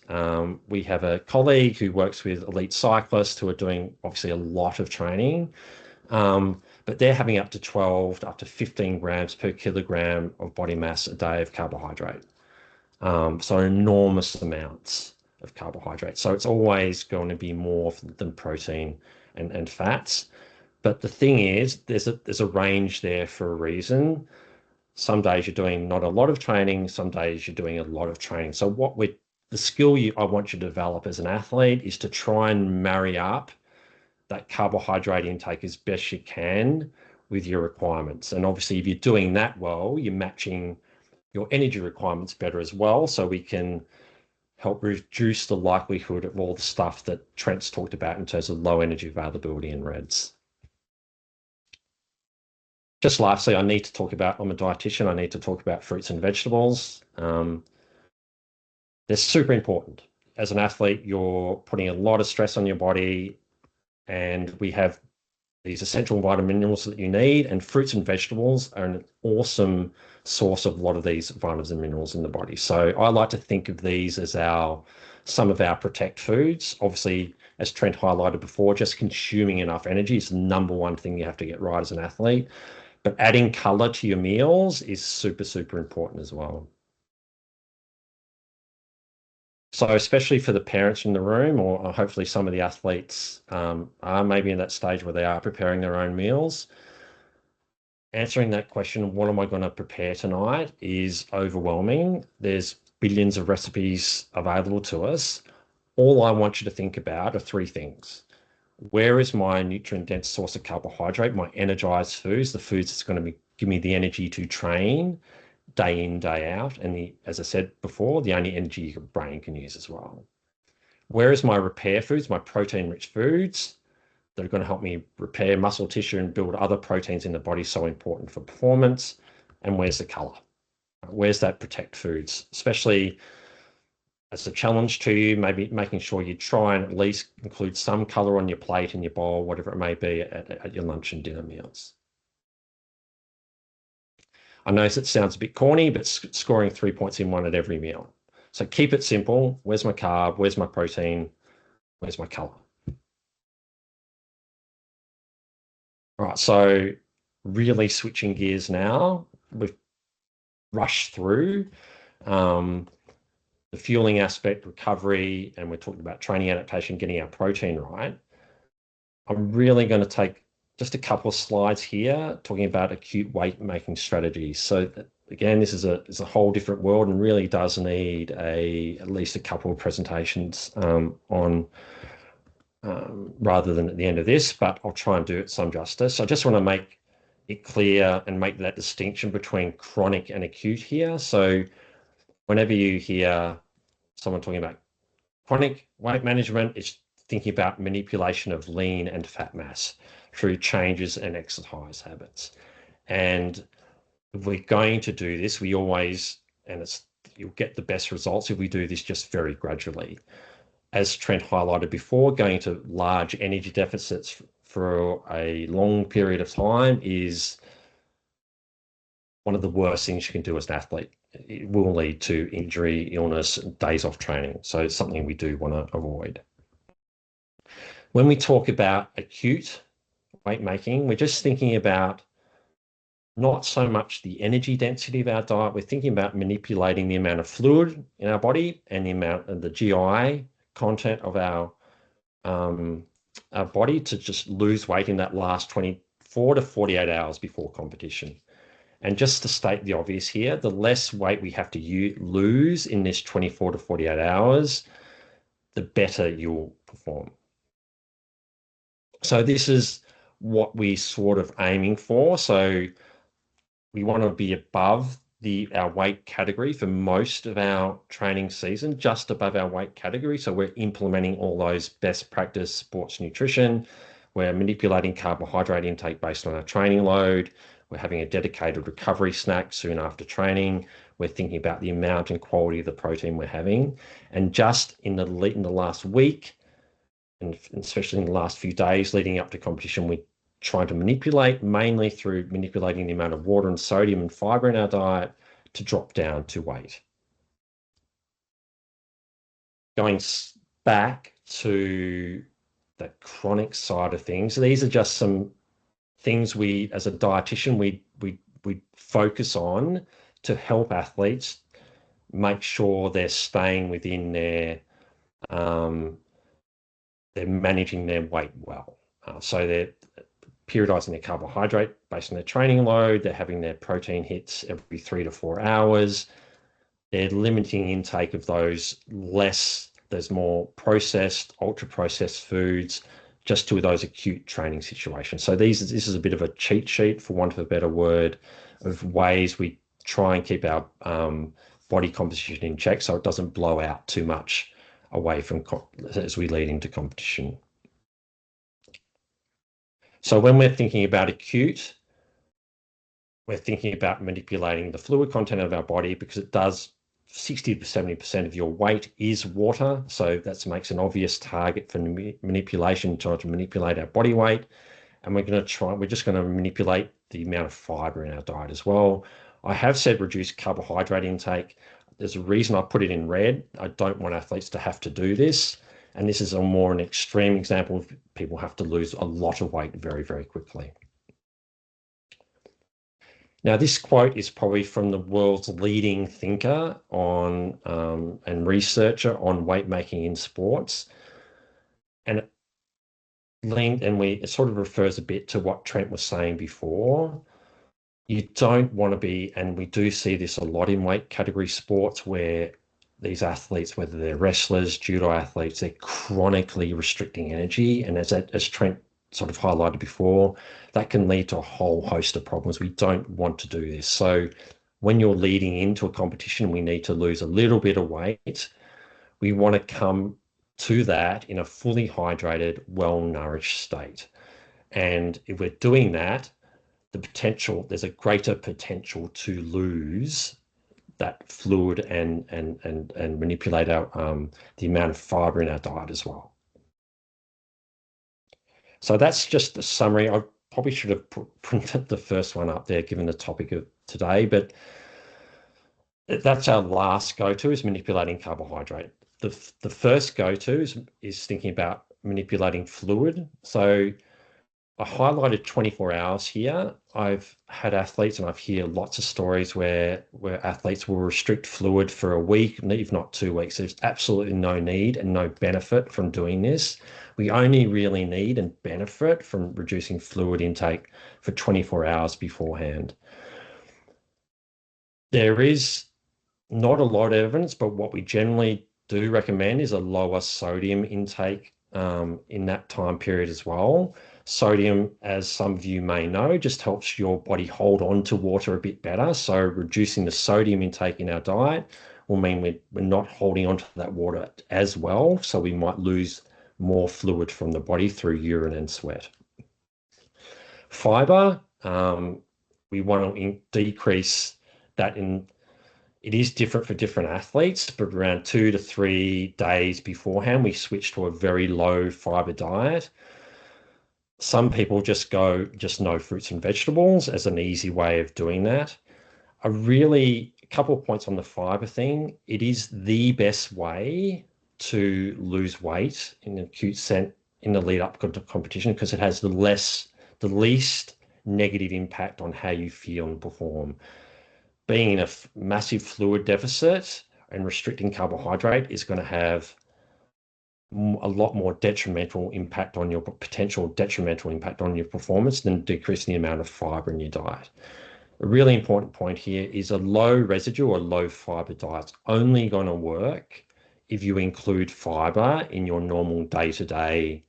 we have a colleague who works with elite cyclists who are doing obviously a lot of training, but they're having up to 12 to up to 15 grams per kilogram of body mass a day of carbohydrate. So enormous amounts of carbohydrate. So it's always going to be more than protein and fats. But the thing is, there's a range there for a reason. Some days you're doing not a lot of training, some days you're doing a lot of training. So the skill I want you to develop as an athlete is to try and marry up that carbohydrate intake as best you can with your requirements. And obviously, if you're doing that well, you're matching your energy requirements better as well, so we can help reduce the likelihood of all the stuff that Trent's talked about in terms of low energy availability in reds. Just lastly, I'm a dietitian, I need to talk about fruits and vegetables. They're super important. As an athlete, you're putting a lot of stress on your body, and we have these essential vitamin minerals that you need, and fruits and vegetables are an awesome source of a lot of these vitamins and minerals in the body. So I like to think of these as some of our protect foods. Obviously, as Trent highlighted before, just consuming enough energy is the number one thing you have to get right as an athlete. But adding color to your meals is super, super important as well. So especially for the parents in the room, or hopefully some of the athletes are maybe in that stage where they are preparing their own meals, answering that question, what am I going to prepare tonight, is overwhelming. There's billions of recipes available to us. All I want you to think about are three things. Where is my nutrient-dense source of carbohydrate, my energized foods, the foods that's going to give me the energy to train day in, day out, and as I said before, the only energy your brain can use as well. Where is my repair foods, my protein-rich foods that are going to help me repair muscle tissue and build other proteins in the body, so important for performance? And where's the color? Where's that protect foods? Especially as a challenge to you, maybe making sure you try and at least include some color on your plate, in your bowl, whatever it may be, at your lunch and dinner meals. I know it sounds a bit corny, but scoring 3 points in one at every meal. So keep it simple. Where's my carb? Where's my protein? Where's my color? All right, so really switching gears now. We've rushed through the fueling aspect, recovery, and we're talking about training adaptation, getting our protein right. I'm really going to take just a couple of slides here talking about acute weight making strategies. So again, this is a whole different world and really does need at least a couple of presentations on rather than at the end of this, but I'll try and do it some justice. I just want to make it clear and make that distinction between chronic and acute here. So whenever you hear someone talking about chronic weight management, it's thinking about manipulation of lean and fat mass through changes in exercise habits. And if we're going to do this, we always, and you'll get the best results if we do this just very gradually. As Trent highlighted before, going to large energy deficits for a long period of time is one of the worst things you can do as an athlete. It will lead to injury, illness, days off training. So it's something we do want to avoid. When we talk about acute weight making, we're just thinking about not so much the energy density of our diet. We're thinking about manipulating the amount of fluid in our body and the amount of the GI content of our body to just lose weight in that last 24 to 48 hours before competition. And just to state the obvious here, the less weight we have to lose in this 24 to 48 hours, the better you'll perform. So this is what we sort of aiming for. So we want to be above our weight category for most of our training season, just above our weight category. So we're implementing all those best practice sports nutrition. We're manipulating carbohydrate intake based on our training load. We're having a dedicated recovery snack soon after training. We're thinking about the amount and quality of the protein we're having. And just in the last week, and especially in the last few days leading up to competition, we're trying to manipulate, mainly through manipulating the amount of water and sodium and fiber in our diet to drop down to weight. Going back to the chronic side of things, these are just some things we, as a dietitian, we focus on to help athletes make sure they're staying within they're managing their weight well. So they're periodizing their carbohydrate based on their training load. They're having their protein hits every 3 to 4 hours. They're limiting intake of those there's more processed, ultra processed foods, just to those acute training situations. So this is a bit of a cheat sheet, for want of a better word, of ways we try and keep our body composition in check so it doesn't blow out too much away from as we lead into competition. So when we're thinking about acute, we're thinking about manipulating the fluid content of our body, because it does 60 to 70% of your weight is water. So that makes an obvious target for manipulation, trying to manipulate our body weight. And we're just going to manipulate the amount of fiber in our diet as well. I have said reduce carbohydrate intake. There's a reason I put it in red. I don't want athletes to have to do this. And this is an extreme example of people have to lose a lot of weight very, very quickly. Now, this quote is probably from the world's leading thinker on and researcher on weight making in sports. And it sort of refers a bit to what Trent was saying before. You don't want to be, and we do see this a lot in weight category sports, where these athletes, whether they're wrestlers, judo athletes, they're chronically restricting energy. And as Trent sort of highlighted before, that can lead to a whole host of problems. We don't want to do this. So when you're leading into a competition, we need to lose a little bit of weight. We want to come to that in a fully hydrated, well-nourished state. And if we're doing that, there's a greater potential to lose that fluid and manipulate the amount of fiber in our diet as well. So that's just a summary. I probably should have printed the first one up there, given the topic of today, but that's our last go-to, is manipulating carbohydrate. The first go-to is thinking about manipulating fluid. So I highlighted 24 hours here. I've had athletes, and I've heard lots of stories where athletes will restrict fluid for a week, if not 2 weeks. There's absolutely no need and no benefit from doing this. We only really need and benefit from reducing fluid intake for 24 hours beforehand. There is not a lot of evidence, but what we generally do recommend is a lower sodium intake in that time period as well. Sodium, as some of you may know, just helps your body hold on to water a bit better. So reducing the sodium intake in our diet will mean we're not holding on to that water as well. So we might lose more fluid from the body through urine and sweat. Fiber, we want to decrease that in. It is different for different athletes, but around 2 to 3 days beforehand, we switch to a very low fiber diet. Some people just no fruits and vegetables as an easy way of doing that. A couple of points on the fiber thing. It is the best way to lose weight in an acute sense in the lead up to competition because it has the least negative impact on how you feel and perform. Being in a massive fluid deficit and restricting carbohydrate is going to have a lot more potential detrimental impact on your performance than decreasing the amount of fiber in your diet. A really important point here is a low residue or low fiber diet's only going to work if you include fiber in your normal day-to-day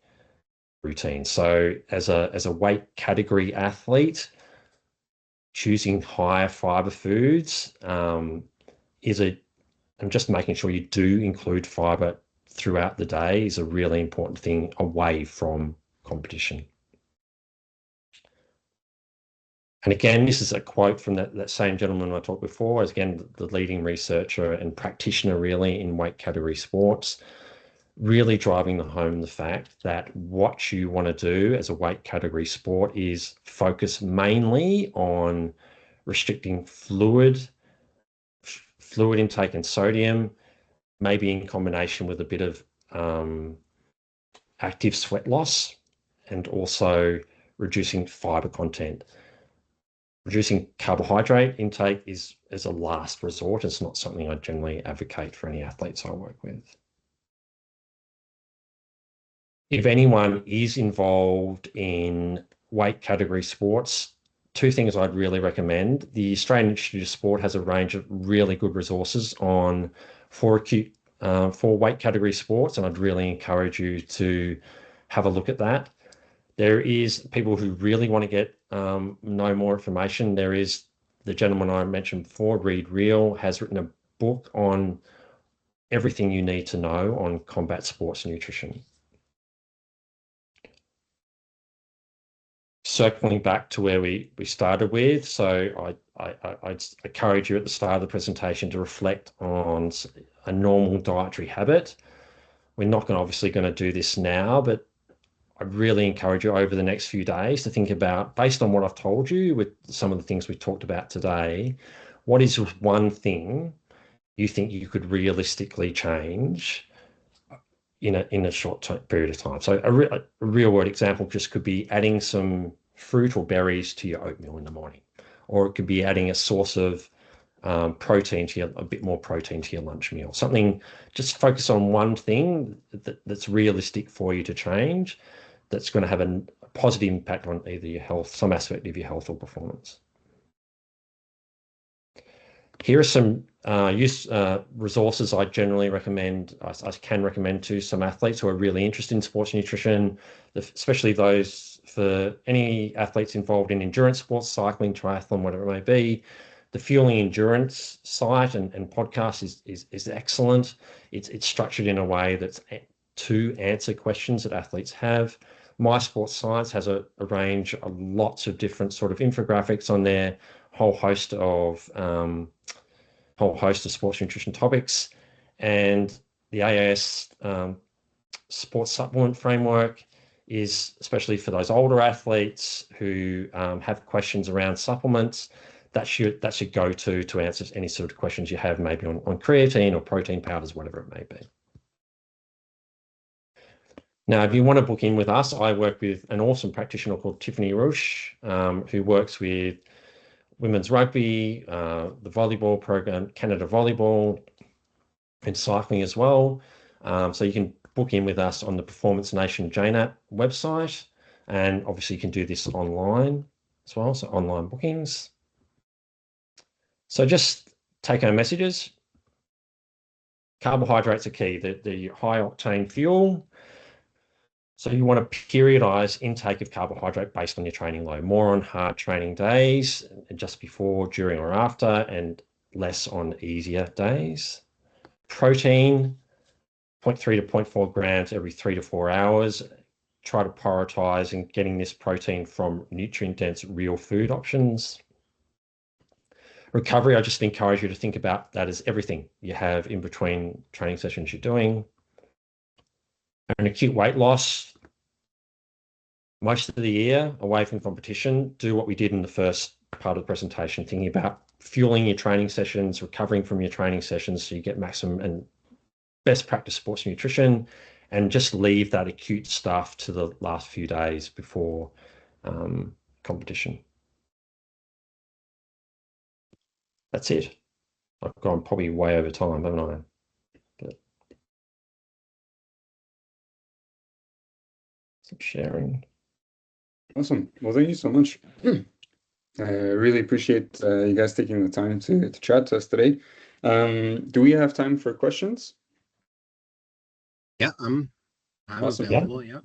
routine. So as a weight category athlete, choosing higher fiber foods and just making sure you do include fiber throughout the day is a really important thing away from competition. And again, this is a quote from that same gentleman I talked before, as again, the leading researcher and practitioner really in weight category sports, really driving home the fact that what you want to do as a weight category sport is focus mainly on restricting fluid intake and sodium, maybe in combination with a bit of active sweat loss, and also reducing fiber content. Reducing carbohydrate intake is a last resort. It's not something I generally advocate for any athletes I work with. If anyone is involved in weight category sports, 2 things I'd really recommend. The Australian Institute of Sport has a range of really good resources for weight category sports, and I'd really encourage you to have a look at that. There is people who really want to get know more information. There is the gentleman I mentioned before, Reed Reel, has written a book on everything you need to know on combat sports nutrition. Circling back to where we started with, so I'd encourage you at the start of the presentation to reflect on a normal dietary habit. We're not obviously going to do this now, but I'd really encourage you over the next few days to think about, based on what I've told you with some of the things we've talked about today, what is one thing you think you could realistically change in a short period of time. So a real world example just could be adding some fruit or berries to your oatmeal in the morning, or it could be adding a source of protein a bit more protein to your lunch meal. Something, just focus on one thing that's realistic for you to change, that's going to have a positive impact on either your health, some aspect of your health or performance. Here are some resources I generally recommend. I can recommend to some athletes who are really interested in sports nutrition, especially those for any athletes involved in endurance sports, cycling, triathlon, whatever it may be. The Fueling Endurance site and podcast is excellent. It's structured in a way that's to answer questions that athletes have. My Sports Science has a range of lots of different sort of infographics on there, whole host of sports nutrition topics, and the AAS sports supplement framework is especially for those older athletes who have questions around supplements. That's your go-to to answer any sort of questions you have, maybe on creatine or protein powders, whatever it may be. Now, if you want to book in with us, I work with an awesome practitioner called Tiffany Rush, who works with women's rugby, the volleyball program, Canada Volleyball, and cycling as well. So you can book in with us on the Performance Nation JNAP website, and obviously you can do this online as well, so online bookings. So just take-home messages. Carbohydrates are key. The high-octane fuel. So you want to periodize intake of carbohydrate based on your training load. More on hard training days, just before, during, or after, and less on easier days. Protein, 0.3 to 0.4 grams every 3 to 4 hours. Try to prioritize in getting this protein from nutrient-dense real food options. Recovery, I just encourage you to think about that as everything you have in between training sessions you're doing. And acute weight loss, most of the year away from competition, do what we did in the first part of the presentation, thinking about fueling your training sessions, recovering from your training sessions so you get maximum and best practice sports nutrition, and just leave that acute stuff to the last few days before competition. That's it. I've gone probably way over time, haven't I? But keep sharing. Awesome. Well, thank you so much. I really appreciate you guys taking the time to chat to us today. Do we have time for questions? Yeah, I'm Awesome. available. Yeah.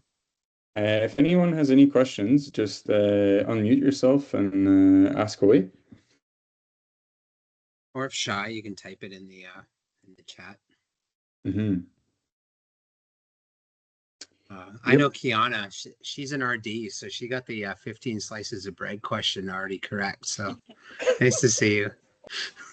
If anyone has any questions, just unmute yourself and ask away. Or if shy, you can type it in the chat. Mm-hmm. I know Kiana, she's an RD, so she got the 15 slices of bread question already correct. So nice to see you.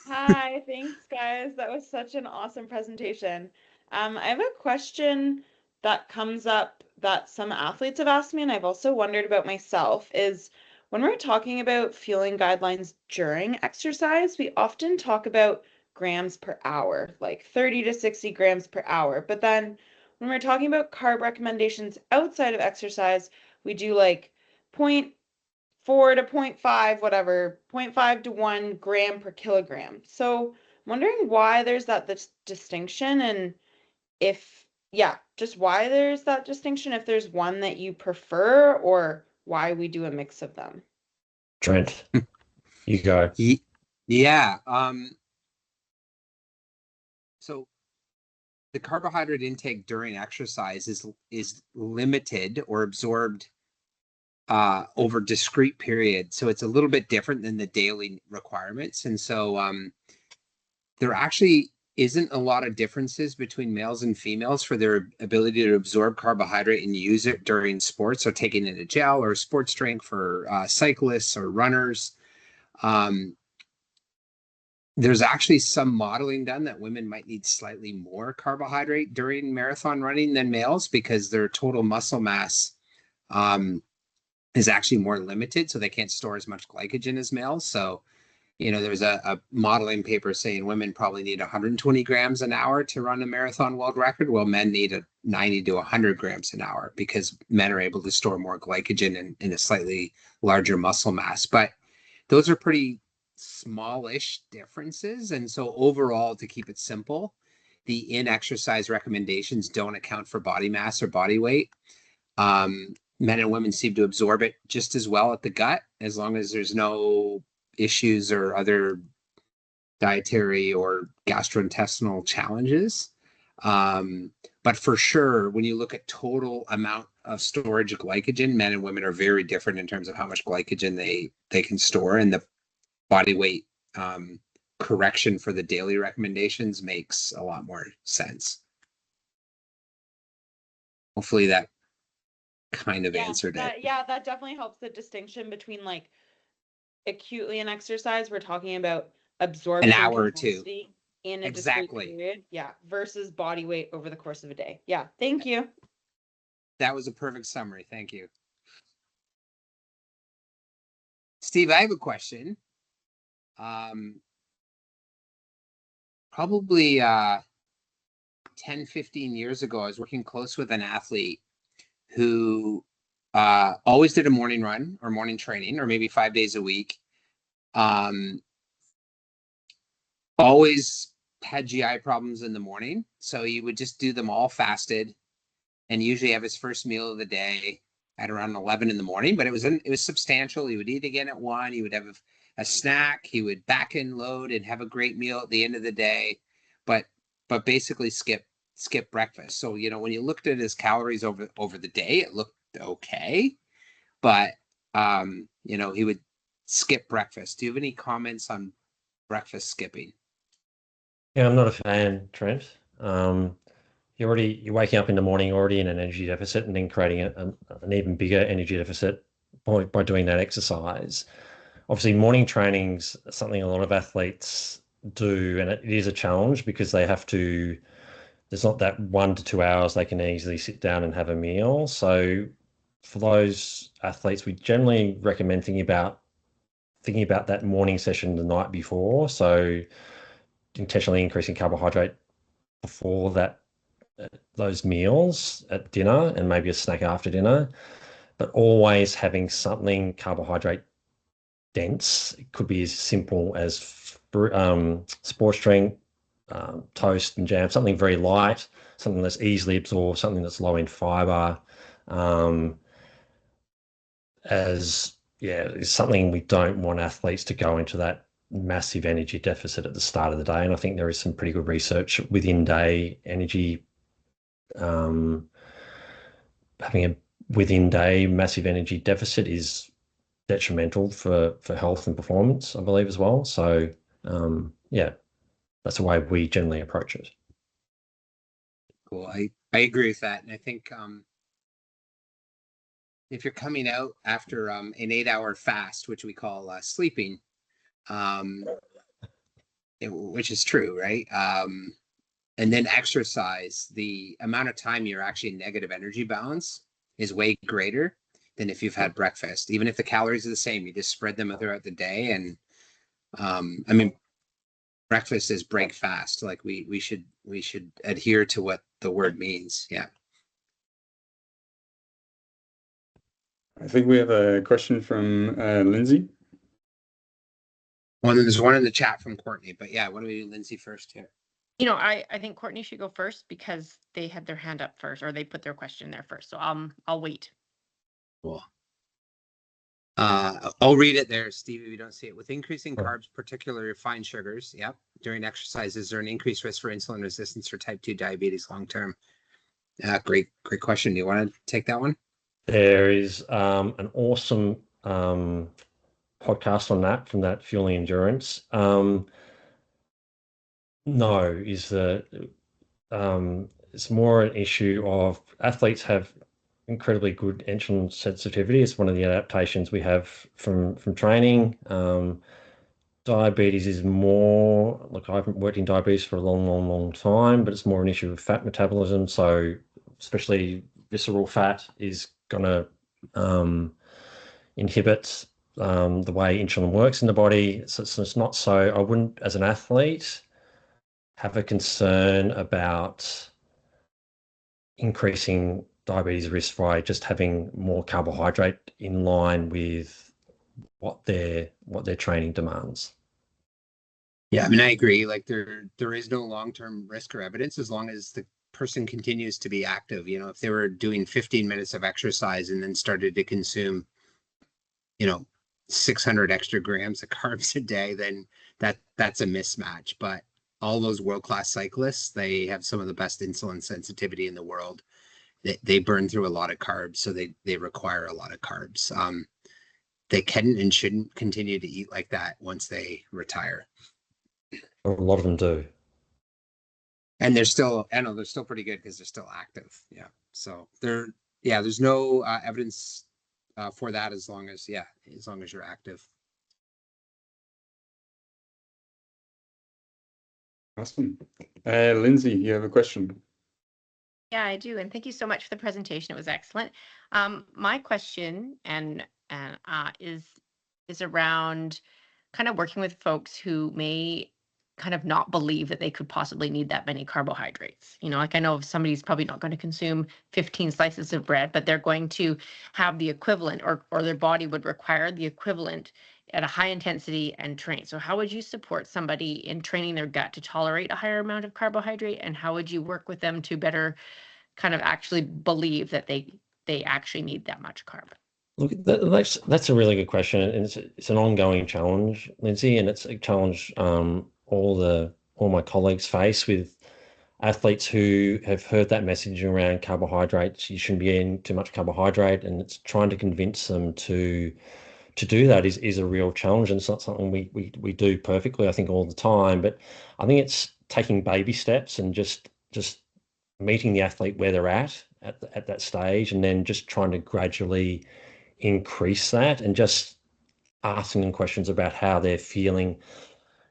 Hi, thanks guys. That was such an awesome presentation. I have a question that comes up that some athletes have asked me, and I've also wondered about myself, is when we're talking about fueling guidelines during exercise, we often talk about grams per hour, like 30 to 60 grams per hour. But then when we're talking about carb recommendations outside of exercise, we do like 0.4 to 0.5, whatever, 0.5 to 1 gram per kilogram. So I'm wondering why there's that distinction, and if, yeah, just why there's that distinction, if there's one that you prefer, or why we do a mix of them. Trent, you go. Yeah. So the carbohydrate intake during exercise is limited or absorbed over discrete periods. So it's a little bit different than the daily requirements. And so there actually isn't a lot of differences between males and females for their ability to absorb carbohydrate and use it during sports, or taking it in a gel or sports drink for cyclists or runners. There's actually some modeling done that women might need slightly more carbohydrate during marathon running than males because their total muscle mass is actually more limited, so they can't store as much glycogen as males. So, there's a modeling paper saying women probably need 120 grams an hour to run a marathon world record, while men need 90 to 100 grams an hour because men are able to store more glycogen in a slightly larger muscle mass. But those are pretty smallish differences. And so overall, to keep it simple, the in-exercise recommendations don't account for body mass or body weight. Men and women seem to absorb it just as well at the gut, as long as there's no issues or other dietary or gastrointestinal challenges. But for sure, when you look at total amount of storage of glycogen, men and women are very different in terms of how much glycogen they can store, and the body weight correction for the daily recommendations makes a lot more sense. Hopefully that kind of answered it. Yeah, that definitely helps the distinction between like acutely in exercise, we're talking about absorption an hour or two in a exactly discrete period, yeah, versus body weight over the course of a day. Yeah, thank you. That was a perfect summary. Thank you. Steve, I have a question. Probably 10, 15 years ago, I was working close with an athlete who always did a morning run or morning training, or maybe 5 days a week. Always had GI problems in the morning. So he would just do them all fasted and usually have his first meal of the day at around 11 in the morning, but it was substantial. He would eat again at 1. He would have a snack. He would back end load and have a great meal at the end of the day, but basically skip breakfast. So, you know, when you looked at his calories over the day, it looked okay, but you know, he would skip breakfast. Do you have any comments on breakfast skipping? Yeah, I'm not a fan, Trent. You're waking up in the morning already in an energy deficit, and then creating an even bigger energy deficit by doing that exercise. Obviously, morning training's something a lot of athletes do, and it is a challenge because they have to. There's not that 1 to 2 hours they can easily sit down and have a meal. So, for those athletes, we generally recommend thinking about that morning session the night before. So, intentionally increasing carbohydrate before those meals at dinner, and maybe a snack after dinner, but always having something carbohydrate dense. It could be as simple as sports drink, toast and jam, something very light, something that's easily absorbed, something that's low in fiber. Is something we don't want athletes to go into that massive energy deficit at the start of the day. And I think there is some pretty good research within day energy, having a within day massive energy deficit is detrimental for health and performance, I believe, as well. So that's the way we generally approach it. Cool. I agree with that. And I think if you're coming out after an 8-hour fast, which we call sleeping, which is true, right? And then exercise, the amount of time you're actually in negative energy balance is way greater than if you've had breakfast. Even if the calories are the same, you just spread them throughout the day. And I mean, breakfast is break fast. Like we should adhere to what the word means. Yeah. I think we have a question from Lindsay. Well, there's one in the chat from Courtney, but yeah, why don't we do Lindsay first here? You know, I think Courtney should go first because they had their hand up first, or they put their question there first. So I'll wait. Cool. I'll read it there, Steve, if you don't see it. With increasing carbs, particularly refined sugars, during exercise, is there an increased risk for insulin resistance for type 2 diabetes long term? Great question. Do you want to take that one? There is an awesome podcast on that from that Fueling Endurance. No, it's more an issue of athletes have incredibly good insulin sensitivity. It's one of the adaptations we have from training. Diabetes is more, look, I haven't worked in diabetes for a long time, but it's more an issue of fat metabolism. So especially visceral fat is going to inhibit the way insulin works in the body. So it's not so, I wouldn't, as an athlete, have a concern about increasing diabetes risk by just having more carbohydrate in line with what their training demands. Yeah, I mean, I agree. Like there is no long-term risk or evidence as long as the person continues to be active. You know, if they were doing 15 minutes of exercise and then started to consume, 600 extra grams of carbs a day, then that's a mismatch. But all those world-class cyclists, they have some of the best insulin sensitivity in the world. They burn through a lot of carbs, so they require a lot of carbs. They can and shouldn't continue to eat like that once they retire. A lot of them do. And they're still pretty good because they're still active. Yeah. So there's no evidence for that as long as you're active. Awesome. Lindsay, you have a question? Yeah, I do. And thank you so much for the presentation. It was excellent. My question is around kind of working with folks who may kind of not believe that they could possibly need that many carbohydrates. Like I know if somebody's probably not going to consume 15 slices of bread, but they're going to have the equivalent or their body would require the equivalent at a high intensity and train. So how would you support somebody in training their gut to tolerate a higher amount of carbohydrate? And how would you work with them to better kind of actually believe that they actually need that much carb? Look, that's a really good question, and it's an ongoing challenge, Lindsay, and it's a challenge all my colleagues face with athletes who have heard that message around carbohydrates. You shouldn't be eating too much carbohydrate, and it's trying to convince them to do that is a real challenge, and it's not something we do perfectly, I think, all the time. But I think it's taking baby steps and just meeting the athlete where they're at that stage, and then just trying to gradually increase that, and just asking them questions about how they're feeling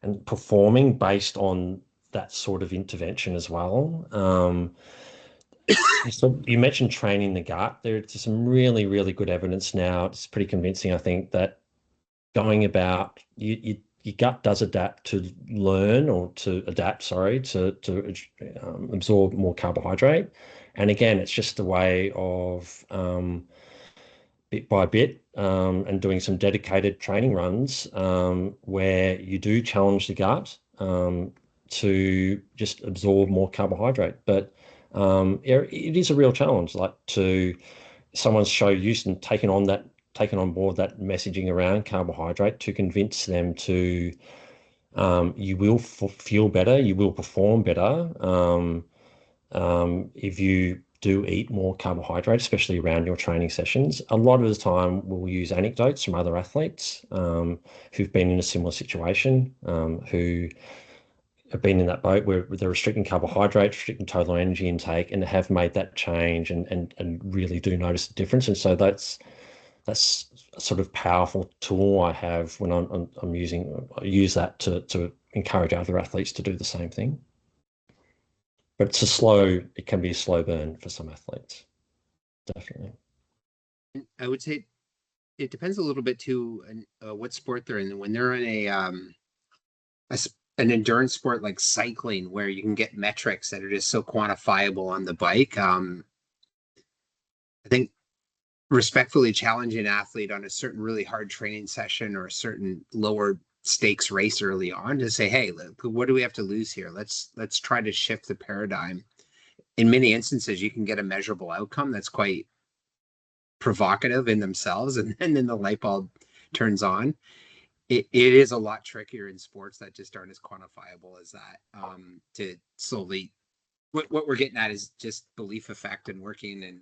and performing based on that sort of intervention as well. So you mentioned training the gut. There's some really, really good evidence now. It's pretty convincing, I think, that going about your gut does adapt to learn or to adapt, sorry, to absorb more carbohydrate. And again, it's just a way of bit by bit and doing some dedicated training runs where you do challenge the gut to just absorb more carbohydrate. But it is a real challenge, like to someone's show use and taken on board that messaging around carbohydrate to convince them to you will feel better, you will perform better if you do eat more carbohydrate, especially around your training sessions. A lot of the time we'll use anecdotes from other athletes who've been in a similar situation, who have been in that boat where they're restricting carbohydrate, restricting total energy intake, and have made that change and really do notice the difference. And so that's a sort of powerful tool I have when I use that to encourage other athletes to do the same thing. But it can be a slow burn for some athletes, definitely. I would say it depends a little bit too what sport they're in. When they're in an endurance sport like cycling, where you can get metrics that are just so quantifiable on the bike, I think respectfully challenging an athlete on a certain really hard training session or a certain lower stakes race early on to say, hey, look, what do we have to lose here? Let's try to shift the paradigm. In many instances, you can get a measurable outcome that's quite provocative in themselves, and then the light bulb turns on. It is a lot trickier in sports that just aren't as quantifiable as that, to slowly what we're getting at is just belief effect and working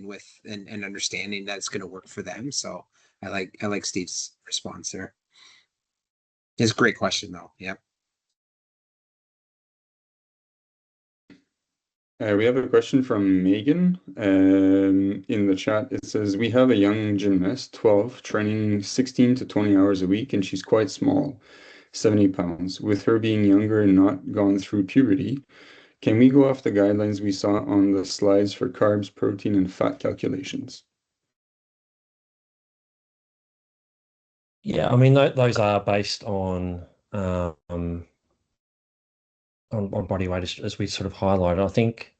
with and understanding that it's going to work for them. So I like Steve's response there. It's a great question though. Yep. We have a question from Megan in the chat. It says, we have a young gymnast, 12, training 16 to 20 hours a week, and she's quite small, 70 pounds. With her being younger and not gone through puberty, can we go off the guidelines we saw on the slides for carbs, protein, and fat calculations? Yeah, I mean, those are based on body weight, as we sort of highlighted. I think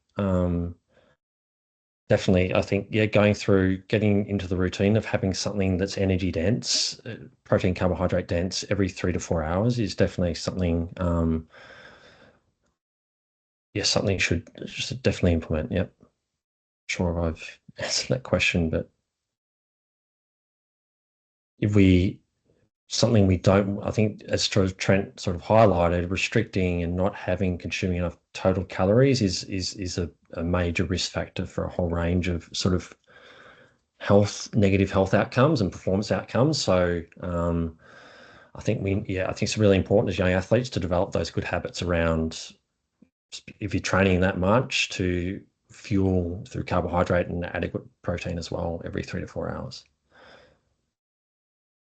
definitely, I think, yeah, getting into the routine of having something that's energy dense, protein, carbohydrate dense every 3 to 4 hours is definitely something, something should definitely implement. Yep. Sure, I've answered that question, but something we don't, I think, as Trent sort of highlighted, restricting and not consuming enough total calories is a major risk factor for a whole range of sort of negative health outcomes and performance outcomes. So I think it's really important as young athletes to develop those good habits around, if you're training that much, to fuel through carbohydrate and adequate protein as well every 3 to 4 hours.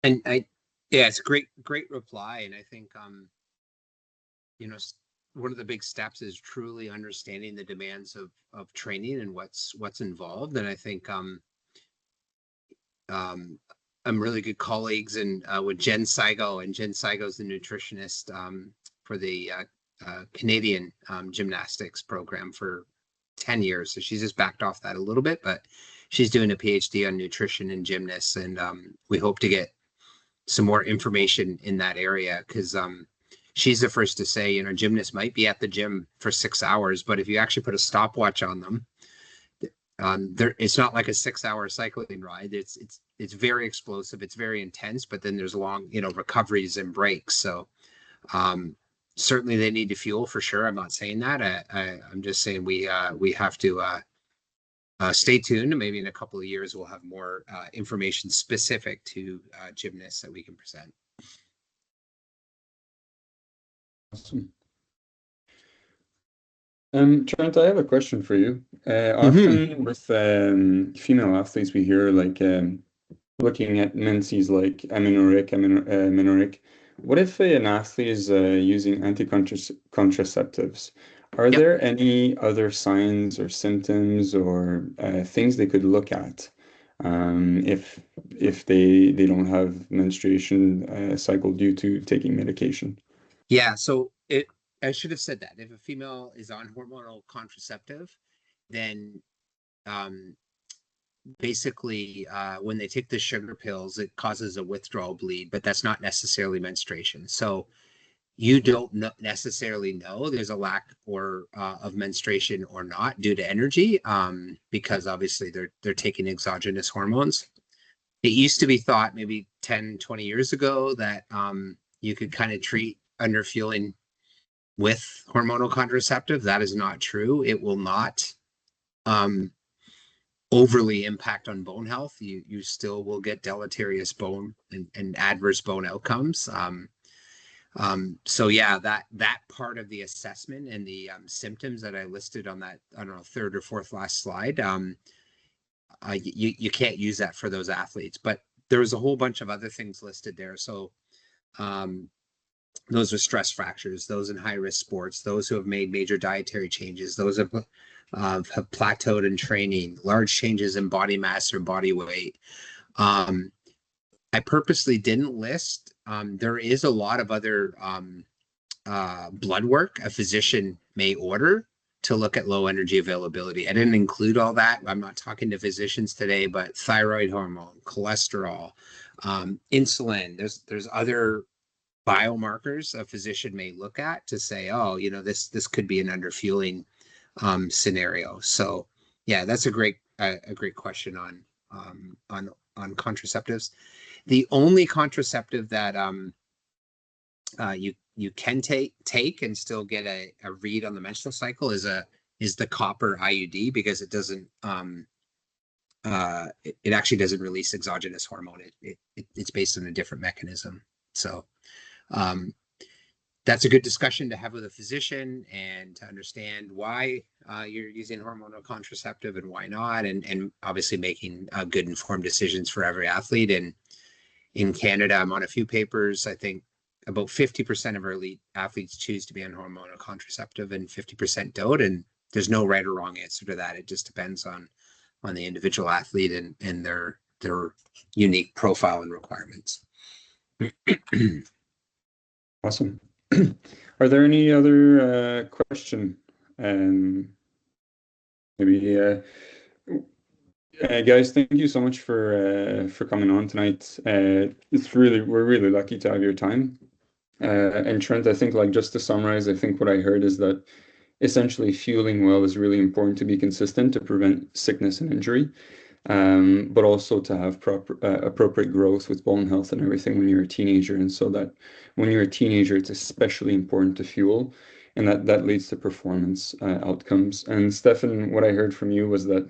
And it's a great reply. And I think, one of the big steps is truly understanding the demands of training and what's involved. And I think, I'm really good colleagues with Jen Saigo, and Jen Saigo is the nutritionist for the Canadian gymnastics program for 10 years. So she's just backed off that a little bit, but she's doing a PhD on nutrition and gymnasts. And we hope to get some more information in that area, because she's the first to say, gymnasts might be at the gym for 6 hours, but if you actually put a stopwatch on them, it's not like a 6-hour cycling ride. It's very explosive. It's very intense, but then there's long, recoveries and breaks. So certainly they need to fuel for sure. I'm not saying that. I'm just saying we have to stay tuned. Maybe in a couple of years we'll have more information specific to gymnasts that we can present. Awesome. Trent, I have a question for you. Often with female athletes, we hear like looking at menses like amenorrheic. What if an athlete is using anti-contraceptives? Are there any other signs or symptoms or things they could look at if they don't have menstruation cycle due to taking medication? Yeah, so I should have said that. If a female is on hormonal contraceptive, then basically when they take the sugar pills, it causes a withdrawal bleed, but that's not necessarily menstruation. So you don't necessarily know there's a lack of menstruation or not due to energy, because obviously they're taking exogenous hormones. It used to be thought maybe 10, 20 years ago that you could kind of treat underfueling with hormonal contraceptive. That is not true. It will not overly impact on bone health. You still will get deleterious bone and adverse bone outcomes. So yeah, that part of the assessment and the symptoms that I listed on that, I don't know, third or fourth last slide, you can't use that for those athletes. But there was a whole bunch of other things listed there. So those are stress fractures, those in high-risk sports, those who have made major dietary changes, those have plateaued in training, large changes in body mass or body weight. I purposely didn't list. There is a lot of other blood work a physician may order to look at low energy availability. I didn't include all that. I'm not talking to physicians today, but thyroid hormone, cholesterol, insulin. There's other biomarkers a physician may look at to say, oh, this could be an underfueling scenario. So yeah, that's a great question on contraceptives. The only contraceptive that you can take and still get a read on the menstrual cycle is the copper IUD, because it doesn't it actually doesn't release exogenous hormone. It's based on a different mechanism. So that's a good discussion to have with a physician and to understand why you're using hormonal contraceptive and why not, and obviously making good informed decisions for every athlete. And in Canada, I'm on a few papers. I think about 50% of our elite athletes choose to be on hormonal contraceptive and 50% don't. And there's no right or wrong answer to that. It just depends on the individual athlete and their unique profile and requirements. Awesome. Are there any other question? Maybe guys, thank you so much for coming on tonight. We're really lucky to have your time. And Trent, I think, like, just to summarize, I think what I heard is that essentially fueling well is really important to be consistent to prevent sickness and injury, but also to have appropriate growth with bone health and everything when you're a teenager. And so that when you're a teenager, it's especially important to fuel, and that leads to performance outcomes. And Stefan, what I heard from you was that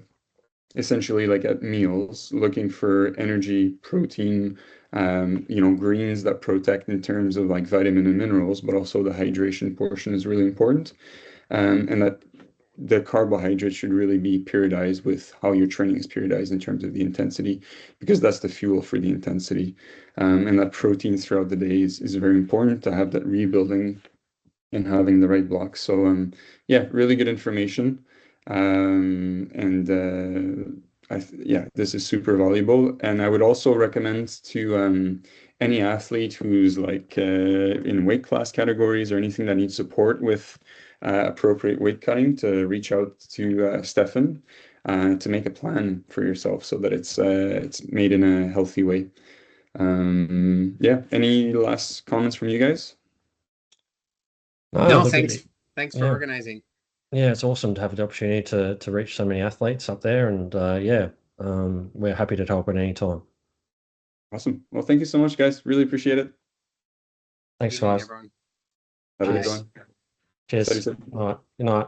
essentially, like, at meals, looking for energy, protein, greens that protect in terms of like vitamin and minerals, but also the hydration portion is really important. And that the carbohydrates should really be periodized with how your training is periodized in terms of the intensity, because that's the fuel for the intensity. And that protein throughout the day is very important to have that rebuilding and having the right blocks. So yeah, really good information. This is super valuable. And I would also recommend to any athlete who's like in weight class categories or anything that needs support with appropriate weight cutting to reach out to Stefan to make a plan for yourself so that it's made in a healthy way. Any last comments from you guys? No, thanks for organizing. Yeah, it's awesome to have the opportunity to reach so many athletes up there, and we're happy to help at any time. Awesome. Well, thank you so much, guys. Really appreciate it. Thanks, guys. Everyone. Have a good Cheers. one. Cheers. Salut, salut. All right. Good night.